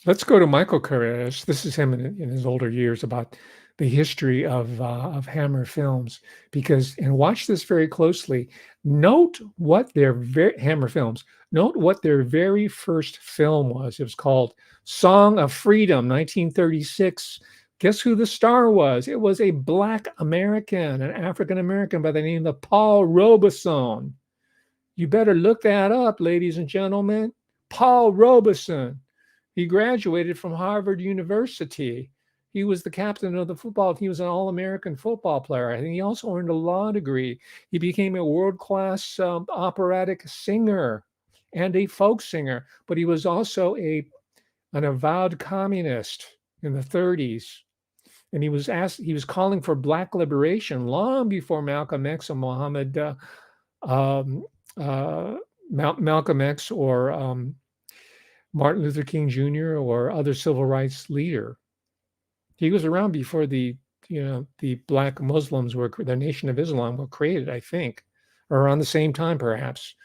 Let's go to Michael Carreras. This is him in his older years about the history of Hammer Films, and watch this very closely. Note what Hammer Films. Note what their very first film was. It was called Song of Freedom, 1936. Guess who the star was? It was a Black American, an African American by the name of Paul Robeson. You better look that up, ladies and gentlemen. Paul Robeson. He graduated from Harvard University. He was the captain of the football. He was an All-American football player. I think he also earned a law degree. He became a world-class operatic singer and a folk singer, but he was also an avowed communist in the 30s. And he was calling for Black liberation long before Malcolm X and Malcolm X or Martin Luther King Jr. or other civil rights leader. He was around before the Black Muslims the Nation of Islam were created, I think, or around the same time, perhaps,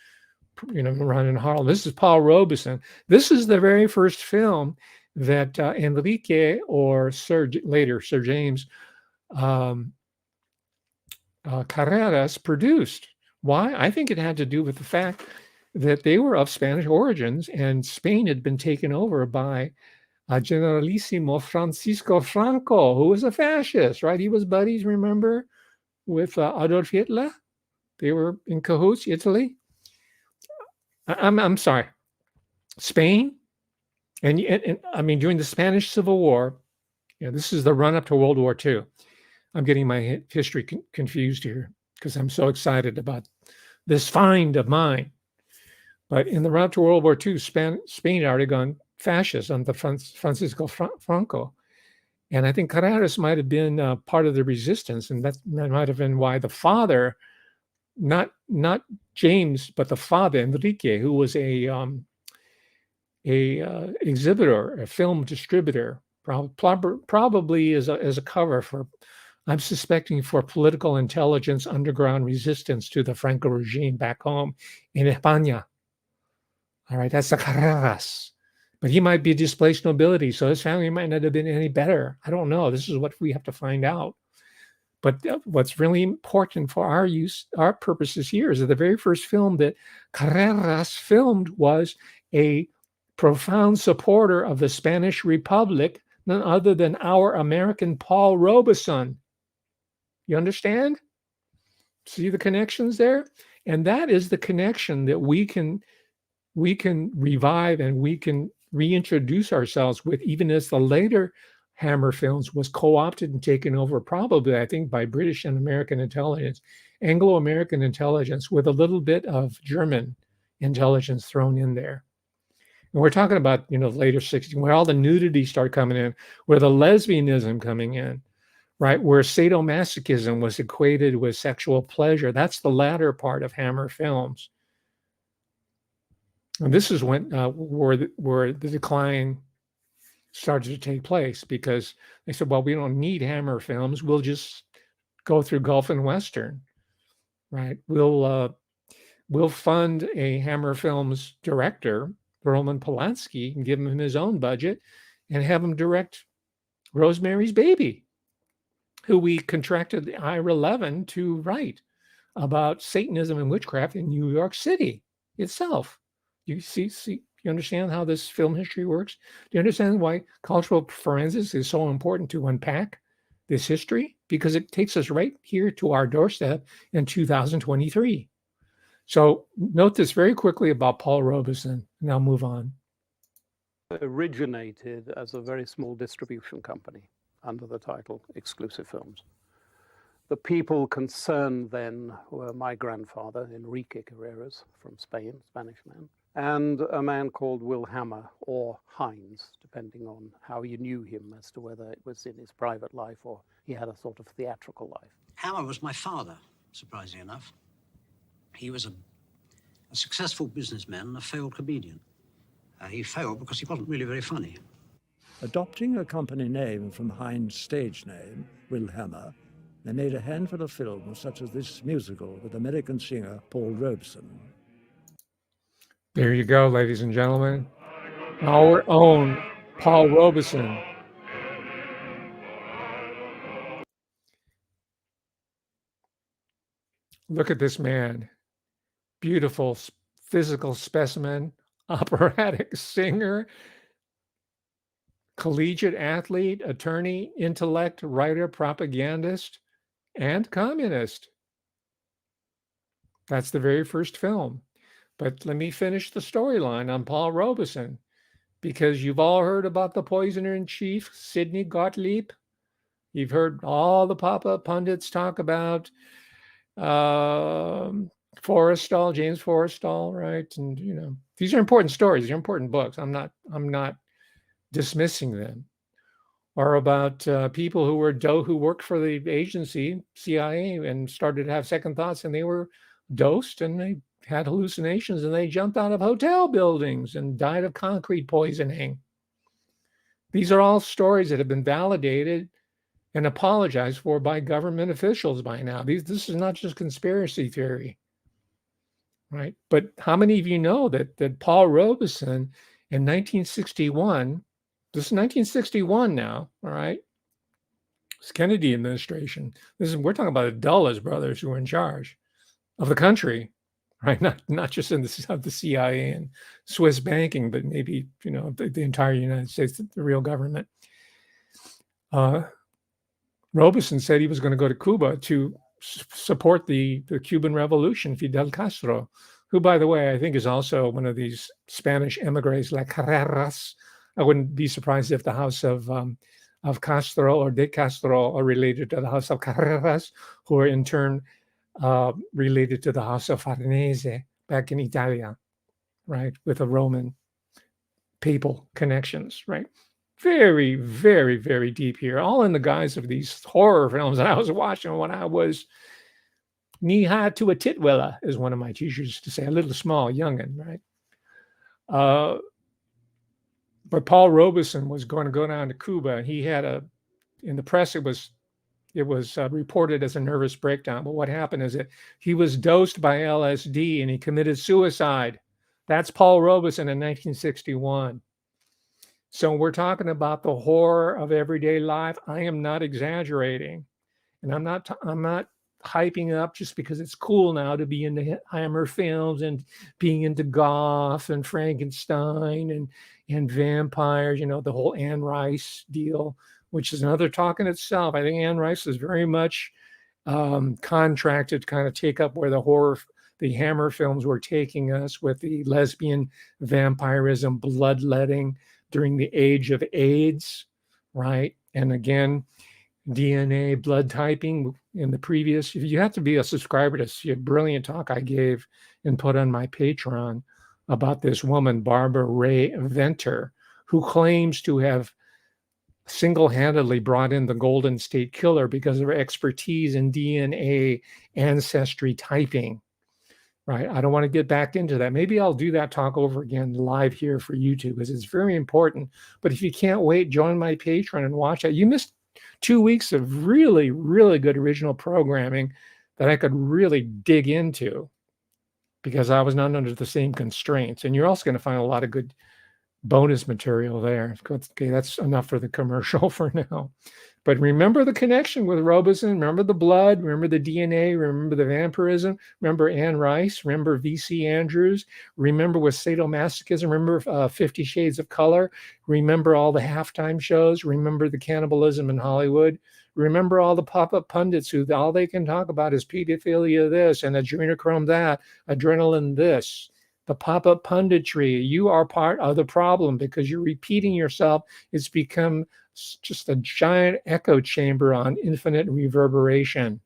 around in Harlem. This is Paul Robeson. This is the very first film that Enrique or Sir James Carreras produced. Why? I think it had to do with the fact that they were of Spanish origins and Spain had been taken over by Generalissimo Francisco Franco, who was a fascist, right? He was buddies, remember, with Adolf Hitler. They were in cahoots, Italy. I'm sorry, Spain, and I mean during the Spanish Civil War. This is the run up to World War II. I'm getting my history confused here because I'm so excited about this find of mine. But in the run up to World War II, Spain had already gone fascist under Francisco Franco. And I think Carreras might have been part of the resistance. And that might have been why the father, not James, but the father, Enrique, who was a exhibitor, a film distributor, probably as a cover for, I'm suspecting, for political intelligence underground resistance to the Franco regime back home in España. All right, that's the Carreras. But he might be displaced nobility, so his family might not have been any better. I don't know. This is what we have to find out. But what's really important for our purposes here is that the very first film that Carreras filmed was a profound supporter of the Spanish Republic, none other than our American Paul Robeson. You understand? See the connections there? And that is the connection that we can revive and we can reintroduce ourselves with, even as the later Hammer Films was co-opted and taken over, probably, I think, by British and American intelligence, Anglo-American intelligence, with a little bit of German intelligence thrown in there. And we're talking about, later 60s, where all the nudity started coming in, where the lesbianism coming in, right? Where sadomasochism was equated with sexual pleasure. That's the latter part of Hammer Films. And this is when where the decline started to take place, because they said, well, we don't need Hammer Films. We'll just go through Gulf and Western, right? We'll fund a Hammer Films director, Roman Polanski, and give him his own budget and have him direct Rosemary's Baby. who we contracted the Ira Levin to write about Satanism and witchcraft in New York City itself. You you understand how this film history works? Do you understand why cultural forensics is so important to unpack this history? Because it takes us right here to our doorstep in 2023. So note this very quickly about Paul Robeson, and I'll move on. Originated as a very small distribution company under the title Exclusive Films. The people concerned then were my grandfather, Enrique Carreras from Spain, Spanish man, and a man called Will Hammer, or Hines, depending on how you knew him as to whether it was in his private life or he had a sort of theatrical life. Hammer was my father, surprisingly enough. He was a successful businessman and a failed comedian. He failed because he wasn't really very funny. Adopting a company name from Hines' stage name, Will Hammer, they made a handful of films such as this musical with American singer Paul Robeson. There you go, ladies and gentlemen. Our own Paul Robeson. Look at this man. Beautiful physical specimen, operatic singer, collegiate athlete, attorney, intellect, writer, propagandist, and communist. That's the very first film. But let me finish the storyline on Paul Robeson, because you've all heard about the poisoner in chief, Sidney Gottlieb. You've heard all the pop-up pundits talk about Forrestal, James Forrestal, right? And you know, these are important stories. These are important books. I'm not dismissing them. Or about people who worked for the agency, CIA, and started to have second thoughts, and they were dosed and they had hallucinations and they jumped out of hotel buildings and died of concrete poisoning. These are all stories that have been validated and apologized for by government officials by now. This is not just conspiracy theory, right? But how many of you know that Paul Robeson in 1961, this is 1961 now, all right? It's Kennedy administration. We're talking about the Dulles brothers who were in charge of the country, right? Not just in the CIA and Swiss banking, but maybe, you know, the entire United States, the real government. Robeson said he was going to go to Cuba to support the Cuban Revolution, Fidel Castro, who, by the way, I think is also one of these Spanish emigres, like Carreras. I wouldn't be surprised if the house of Castro or de Castro are related to the house of Carreras, who are in turn related to the house of Farnese back in Italia, right, with the Roman papal connections, right? Very, very, very deep here, all in the guise of these horror films that I was watching when I was knee-high to a titwilla, as one of my teachers used to say, a little small youngin', right? But Paul Robeson was going to go down to Cuba, and he had in the press, it was reported as a nervous breakdown. But what happened is that he was dosed by LSD and he committed suicide. That's Paul Robeson in 1961. So we're talking about the horror of everyday life. I am not exaggerating, and I'm not hyping up just because it's cool now to be into Hammer films and being into goth and Frankenstein and vampires. You know, the whole Anne Rice deal, which is another talk in itself. I think Anne Rice is very much contracted to kind of take up where the Hammer films were taking us with the lesbian vampirism, bloodletting during the age of AIDS, right? And again, DNA blood typing in the previous. You have to be a subscriber to see a brilliant talk I gave and put on my Patreon about this woman, Barbara Ray Venter, who claims to have single-handedly brought in the Golden State Killer because of her expertise in DNA ancestry typing, right? I don't want to get back into that. Maybe I'll do that talk over again live here for YouTube because it's very important. But if you can't wait, join my Patreon and watch it. You missed 2 weeks of really, really good original programming that I could really dig into because I was not under the same constraints. And you're also going to find a lot of good bonus material there. Okay, that's enough for the commercial for now. But remember the connection with Robeson. Remember the blood. Remember the DNA. Remember the vampirism. Remember Anne Rice. Remember V.C. Andrews. Remember with sadomasochism. Remember 50 Shades of Color. Remember all the halftime shows. Remember the cannibalism in Hollywood. Remember all the pop-up pundits who all they can talk about is pedophilia this and adrenochrome that, adrenaline this. The pop-up punditry, you are part of the problem because you're repeating yourself. It's become just a giant echo chamber on infinite reverberation,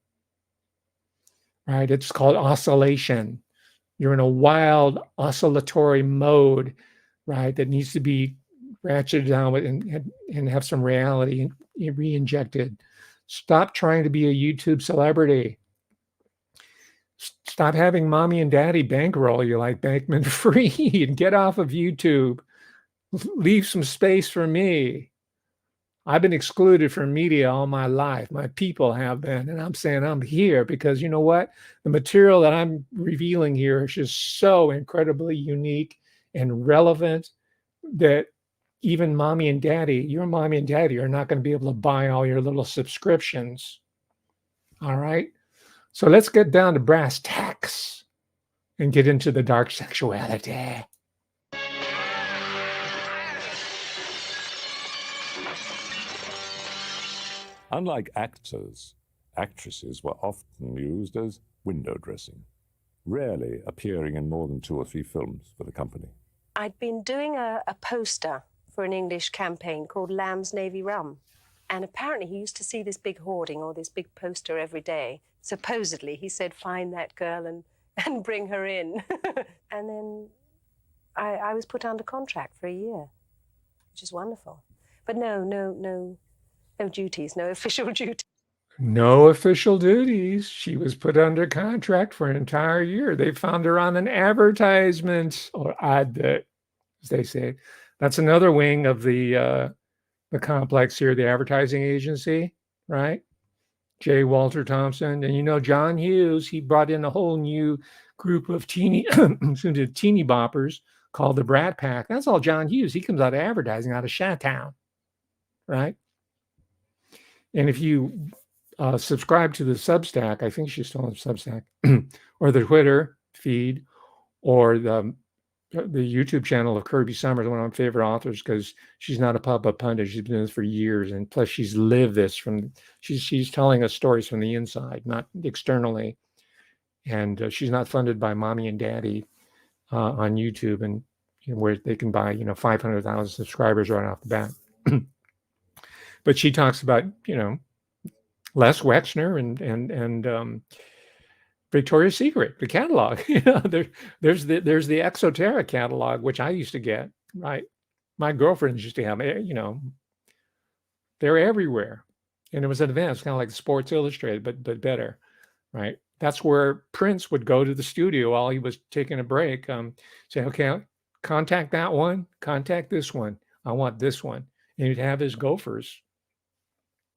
right? It's called oscillation. You're in a wild oscillatory mode, right? That needs to be ratcheted down and have some reality re-injected. Stop trying to be a YouTube celebrity. Stop having mommy and daddy bankroll you like Bankman-Fried and get off of YouTube. Leave some space for me. I've been excluded from media all my life. My people have been. And I'm saying I'm here because you know what? The material that I'm revealing here is just so incredibly unique and relevant that even mommy and daddy, your mommy and daddy are not going to be able to buy all your little subscriptions. All right. So let's get down to brass tacks and get into the dark sexuality. Unlike actors, actresses were often used as window dressing, rarely appearing in more than 2 or 3 films for the company. I'd been doing a poster for an English campaign called Lamb's Navy Rum. And apparently he used to see this big hoarding or this big poster every day. Supposedly, he said, find that girl and bring her in. And then I was put under contract for a year, which is wonderful. But no duties, no official duties. No official duties. She was put under contract for an entire year. They found her on an advertisement or advert, as they say. That's another wing of the complex here, the advertising agency, right? J. Walter Thompson. And you know, John Hughes, he brought in a whole new group of teeny boppers called the Brat Pack. That's all John Hughes. He comes out of advertising out of Chi-Town, right? And if you subscribe to the Substack, I think she's still on Substack, or the Twitter feed, or the YouTube channel of Kirby Summers, one of my favorite authors, because she's not a pop-up pundit. She's been doing this for years, and plus she's lived this from. She's telling us stories from the inside, not externally, and she's not funded by mommy and daddy on YouTube, and where they can buy 500,000 subscribers right off the bat. But she talks about Les Wexner and Victoria's Secret, the catalog. There's the Exoteric catalog, which I used to get. Right, my girlfriends used to have. They're everywhere, and it was advanced, kind of like Sports Illustrated, but better. Right, that's where Prince would go to the studio while he was taking a break. Say, okay, contact that one, contact this one. I want this one, and he'd have his gophers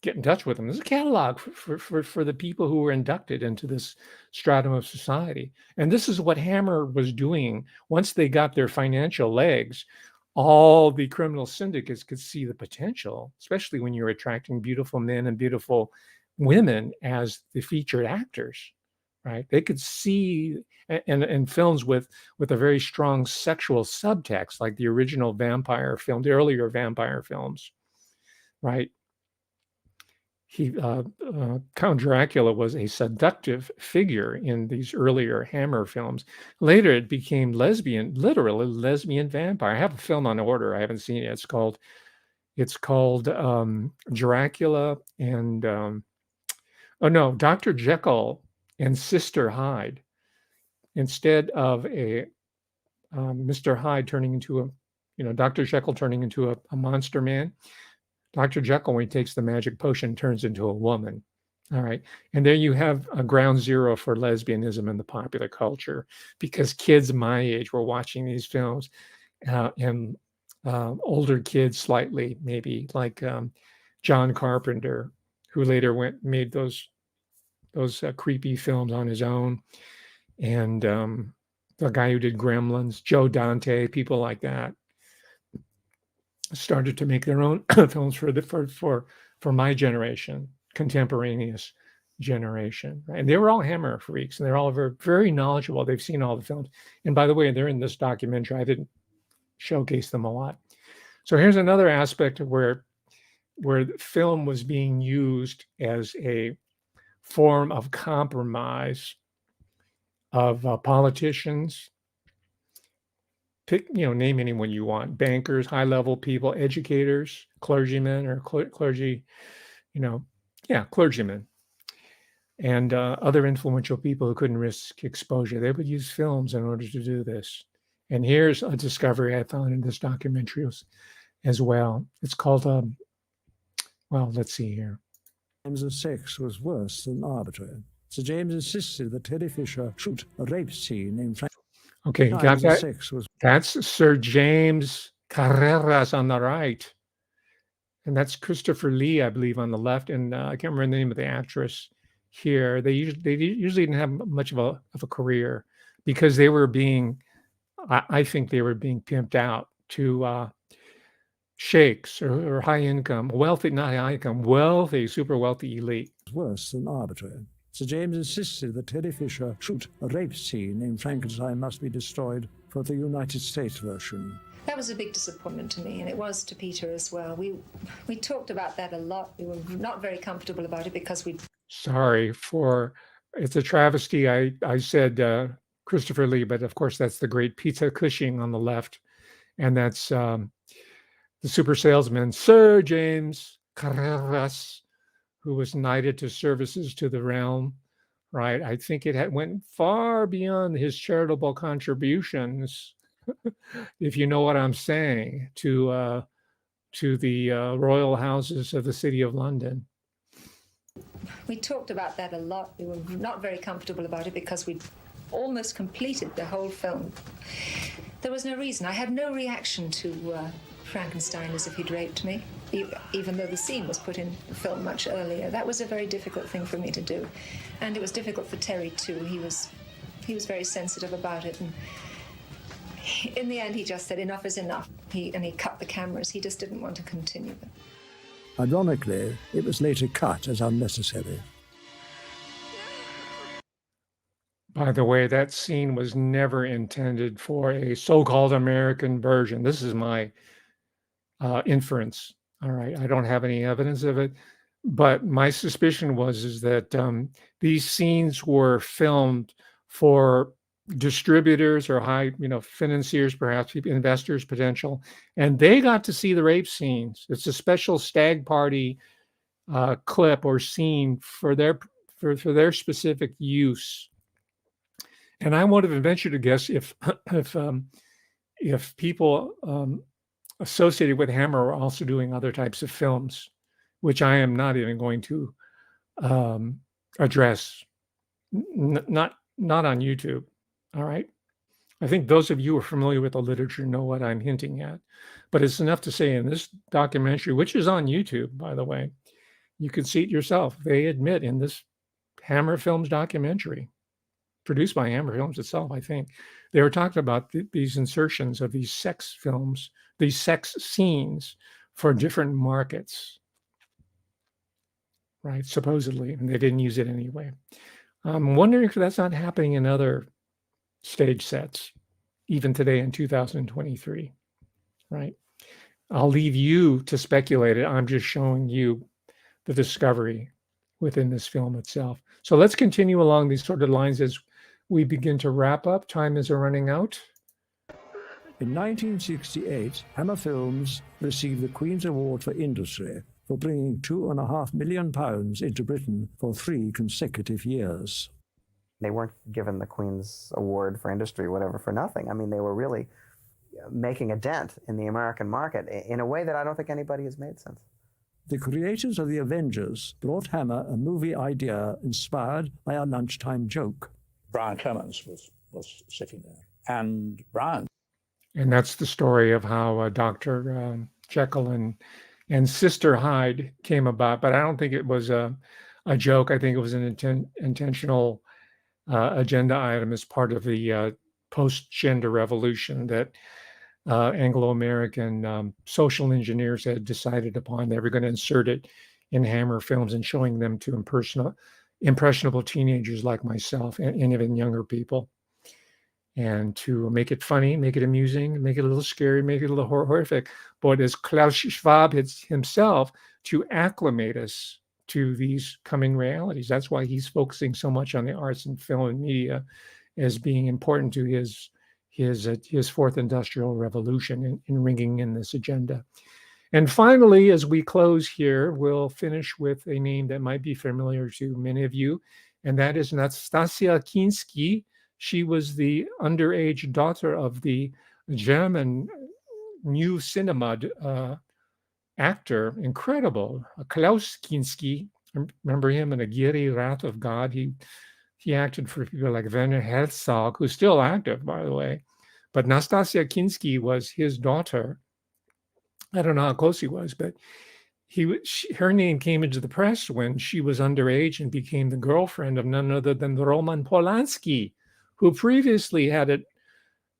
get in touch with them. There's a catalog for the people who were inducted into this stratum of society. And this is what Hammer was doing. Once they got their financial legs, all the criminal syndicates could see the potential, especially when you're attracting beautiful men and beautiful women as the featured actors, right? They could see in films with a very strong sexual subtext, like the original vampire film, the earlier vampire films, right? Count Dracula was a seductive figure in these earlier Hammer films. Later, it became literally lesbian vampire. I have a film on order. I haven't seen it. It's called Dracula and Dr. Jekyll and Sister Hyde. Instead of a Mr. Hyde turning into Dr. Jekyll turning into a monster man, Dr. Jekyll, when he takes the magic potion, turns into a woman. All right. And there you have a ground zero for lesbianism in the popular culture, because kids my age were watching these films, and older kids slightly, maybe like John Carpenter, who later made those creepy films on his own. And the guy who did Gremlins, Joe Dante, people like that. started to make their own films for my generation, contemporaneous generation. Right? And they were all Hammer freaks, and they're all very, very knowledgeable. They've seen all the films. And by the way, they're in this documentary. I didn't showcase them a lot. So here's another aspect of where the film was being used as a form of compromise of politicians. Pick, name anyone you want: bankers, high-level people, educators, clergymen, or clergy, clergymen, and other influential people who couldn't risk exposure. They would use films in order to do this. And here's a discovery I found in this documentary as well. It's called, let's see here. James's sex was worse than arbitrary. Sir James insisted that Terry Fisher shoot a rape scene in Frank. Okay, you got that? That's Sir James Carreras on the right. And that's Christopher Lee, I believe, on the left. And I can't remember the name of the actress here. They usually didn't have much of a career because they were being, I think they were being pimped out to sheikhs or high income, wealthy, not high income, wealthy, super wealthy elite. Worse than arbitrary. Sir James insisted that Terry Fisher shoot a rape scene in Frankenstein Must Be Destroyed for the United States version. That was a big disappointment to me, and it was to Peter as well. We talked about that a lot. We were not very comfortable about it because we... Sorry for... It's a travesty. I said Christopher Lee, but of course that's the great Peter Cushing on the left. And that's the super salesman, Sir James Carreras, who was knighted to services to the realm, right? I think it went far beyond his charitable contributions, if you know what I'm saying, to the royal houses of the City of London. We talked about that a lot. We were not very comfortable about it because we almost completed the whole film. There was no reason. I had no reaction to Frankenstein as if he'd raped me, even though the scene was put in the film much earlier. That was a very difficult thing for me to do. And it was difficult for Terry, too. He was very sensitive about it. And in the end, he just said, enough is enough. He cut the cameras. He just didn't want to continue them. Ironically, it was later cut as unnecessary. By the way, that scene was never intended for a so-called American version. This is my inference. All right, I don't have any evidence of it, but my suspicion is that these scenes were filmed for distributors or high, financiers, perhaps investors, potential, and they got to see the rape scenes. It's a special stag party clip or scene for their specific use. And I would have ventured to guess if people associated with Hammer are also doing other types of films, which I am not even going to address, not on YouTube. All right. I think those of you who are familiar with the literature know what I'm hinting at, but it's enough to say in this documentary, which is on YouTube, by the way, you can see it yourself. They admit in this Hammer Films documentary, produced by Hammer Films itself, I think, they were talking about these insertions of these sex films, these sex scenes for different markets, right? Supposedly, and they didn't use it anyway. I'm wondering if that's not happening in other stage sets, even today in 2023, right? I'll leave you to speculate it. I'm just showing you the discovery within this film itself. So let's continue along these sort of lines as we begin to wrap up. Time is running out. In 1968, Hammer Films received the Queen's Award for Industry for bringing £2.5 million into Britain for 3 consecutive years. They weren't given the Queen's Award for Industry, whatever, for nothing. I mean, they were really making a dent in the American market in a way that I don't think anybody has made since. The creators of The Avengers brought Hammer a movie idea inspired by a lunchtime joke. Brian Clemens was sitting there, and Brian. And that's the story of how Dr. Jekyll and Sister Hyde came about. But I don't think it was a joke. I think it was an intentional agenda item as part of the post-gender revolution that Anglo-American social engineers had decided upon. They were going to insert it in Hammer films and showing them to impressionable teenagers like myself and even younger people. And to make it funny, make it amusing, make it a little scary, make it a little horrific. But as Klaus Schwab himself, to acclimate us to these coming realities. That's why he's focusing so much on the arts and film and media as being important to his fourth industrial revolution in ringing in this agenda. And finally, as we close here, we'll finish with a name that might be familiar to many of you, and that is Nastasia Kinski. She was the underage daughter of the German new cinema actor, incredible, Klaus Kinski. Remember him in Aguirre, Wrath of God? He acted for people like Werner Herzog, who's still active, by the way. But Nastasia Kinski was his daughter. I don't know how close he was, but her name came into the press when she was underage and became the girlfriend of none other than Roman Polanski, who previously had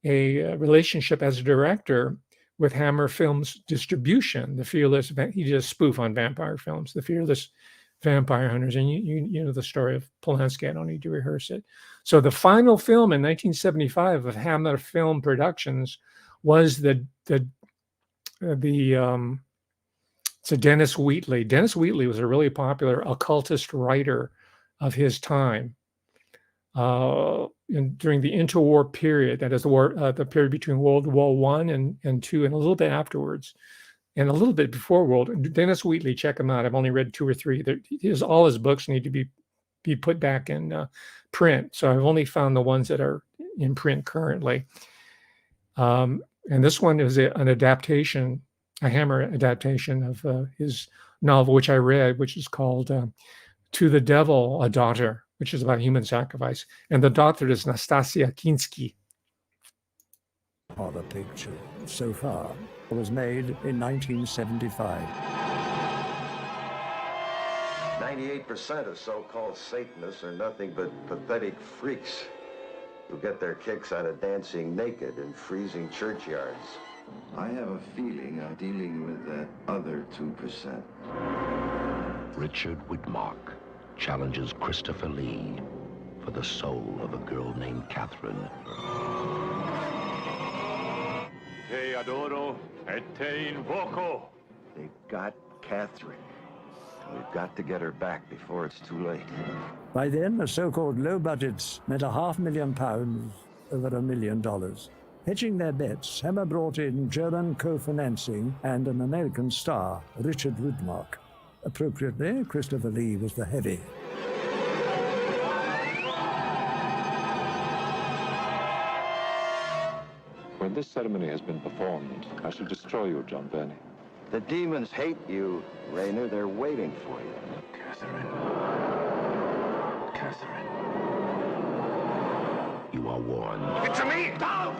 a relationship as a director with Hammer Films Distribution. He did a spoof on vampire films, The Fearless Vampire Hunters, and you know the story of Polanski. I don't need to rehearse it. So the final film in 1975 of Hammer Film Productions was it's a Dennis Wheatley. Dennis Wheatley was a really popular occultist writer of his time. During the interwar period, that is the period between World War I and II, and a little bit afterwards, and a little bit before Dennis Wheatley, check him out. I've only read 2 or 3. All his books need to be put back in print. So I've only found the ones that are in print currently. And this one is an adaptation, a Hammer adaptation of his novel, which I read, which is called To the Devil, a Daughter, which is about human sacrifice. And the daughter is Nastasia Kinski. The picture so far was made in 1975. 98% of so-called Satanists are nothing but pathetic freaks who get their kicks out of dancing naked in freezing churchyards. I have a feeling I'm dealing with that other 2%. Richard Widmark challenges Christopher Lee for the soul of a girl named Catherine. Te adoro et te invoco. They've got Catherine. We've got to get her back before it's too late. By then, the so-called low budgets meant £500,000 over $1 million. Hedging their bets, Hammer brought in German co-financing and an American star, Richard Widmark. Appropriately, Christopher Lee was the heavy. When this ceremony has been performed, I shall destroy you, John Burney. The demons hate you, Raynor. They're waiting for you. Catherine. You are warned. It's me! Don't!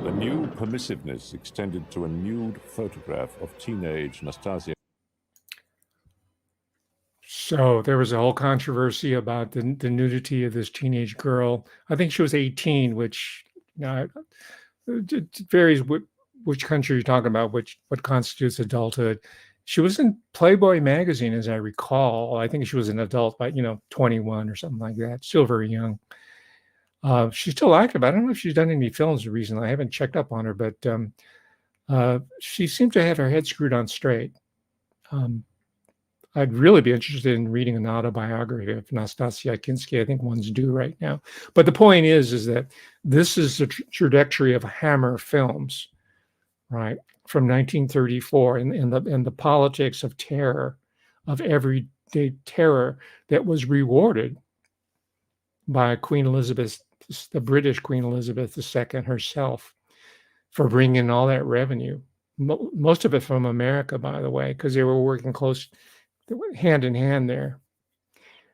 The new permissiveness extended to a nude photograph of teenage Nastasia. So there was a whole controversy about the nudity of this teenage girl. I think she was 18, which it varies which country you're talking about, what constitutes adulthood. She was in Playboy magazine, as I recall. I think she was an adult by 21 or something like that. Still very young. She's still active. I don't know if she's done any films recently. I haven't checked up on her, but she seemed to have her head screwed on straight. I'd really be interested in reading an autobiography of Nastasia Kinski. I think one's due right now. But the point is that this is the trajectory of Hammer Films, right, from 1934, and the politics of terror, of everyday terror that was rewarded by Queen Elizabeth, the British Queen Elizabeth II herself, for bringing in all that revenue. Most of it from America, by the way, because they were working close, hand in hand there,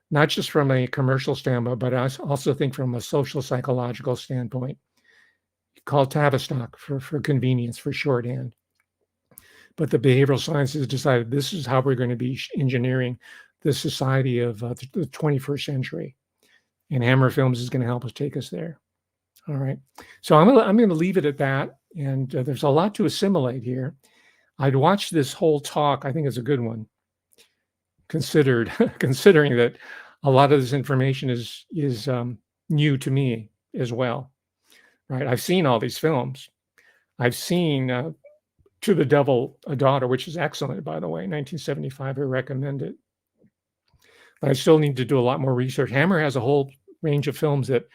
not just from a commercial standpoint, but I also think from a social psychological standpoint, called Tavistock for convenience, for shorthand. but the behavioral sciences decided this is how we're going to be engineering the society of the 21st century. And Hammer Films is going to help us take us there. All right. So I'm going to leave it at that. And there's a lot to assimilate here. I'd watch this whole talk. I think it's a good one, considering that a lot of this information is new to me as well. Right. I've seen all these films. I've seen To the Devil, a Daughter, which is excellent, by the way, 1975. I recommend it. But I still need to do a lot more research. Hammer has a whole range of films that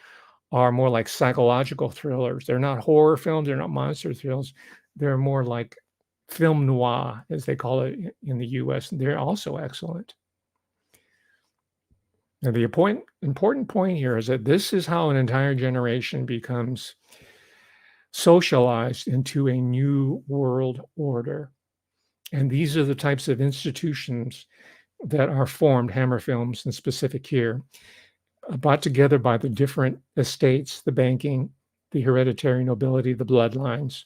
are more like psychological thrillers. They're not horror films. They're not monster thrills. They're more like film noir, as they call it in the US. They're also excellent. Now, the important point here is that this is how an entire generation becomes socialized into a new world order. And these are the types of institutions that are formed, Hammer Films in specific here, brought together by the different estates, the banking, the hereditary nobility, the bloodlines.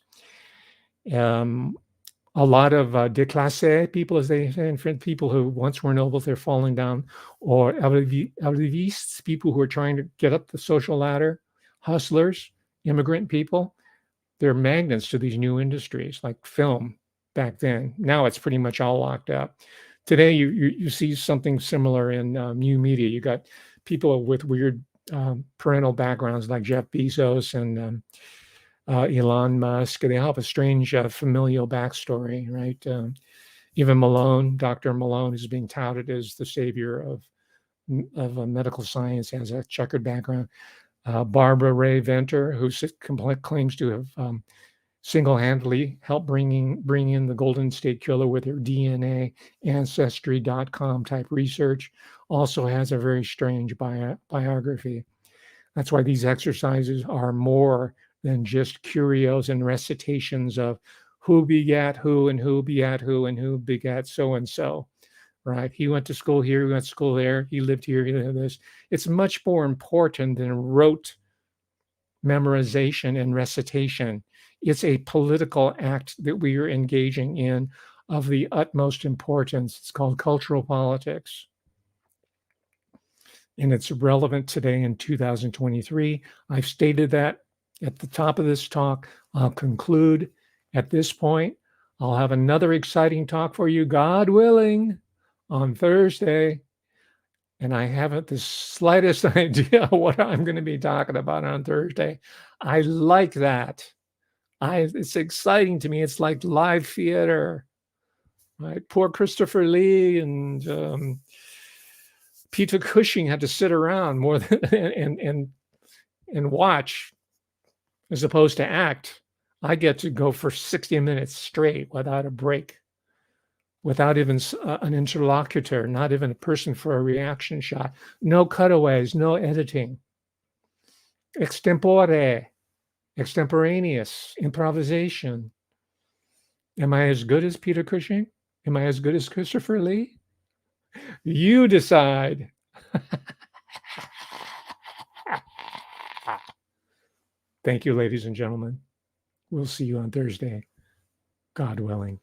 A lot of déclassés people, as they say in French, people who once were nobles, they're falling down, or arrivistes, people who are trying to get up the social ladder, hustlers, immigrant people. They're magnets to these new industries like film back then. Now it's pretty much all locked up. Today, you see something similar in new media. You got people with weird parental backgrounds like Jeff Bezos and Elon Musk. They all have a strange familial backstory, right? Even Malone, Dr. Malone, is being touted as the savior of medical science, has a checkered background. Barbara Ray Venter, who claims to have single-handedly helped bring in the Golden State Killer with her DNA Ancestry.com type research, also has a very strange biography. That's why these exercises are more than just curios and recitations of who begat who and who begat who and who begat so-and-so, right? He went to school here, he went to school there, he lived here, he lived this. It's much more important than rote memorization and recitation. It's a political act that we are engaging in of the utmost importance. It's called cultural politics. And it's relevant today in 2023. I've stated that at the top of this talk. I'll conclude at this point. I'll have another exciting talk for you, God willing, on Thursday. And I haven't the slightest idea what I'm going to be talking about on Thursday. I like that. It's exciting to me. It's like live theater, right? Poor Christopher Lee and Peter Cushing had to sit around more than and watch as opposed to act. I get to go for 60 minutes straight without a break, without even an interlocutor, not even a person for a reaction shot, no cutaways, no editing, extemporaneous improvisation. Am I as good as Peter Cushing? Am I as good as Christopher Lee? You decide. Thank you, ladies and gentlemen. We'll see you on Thursday, God willing.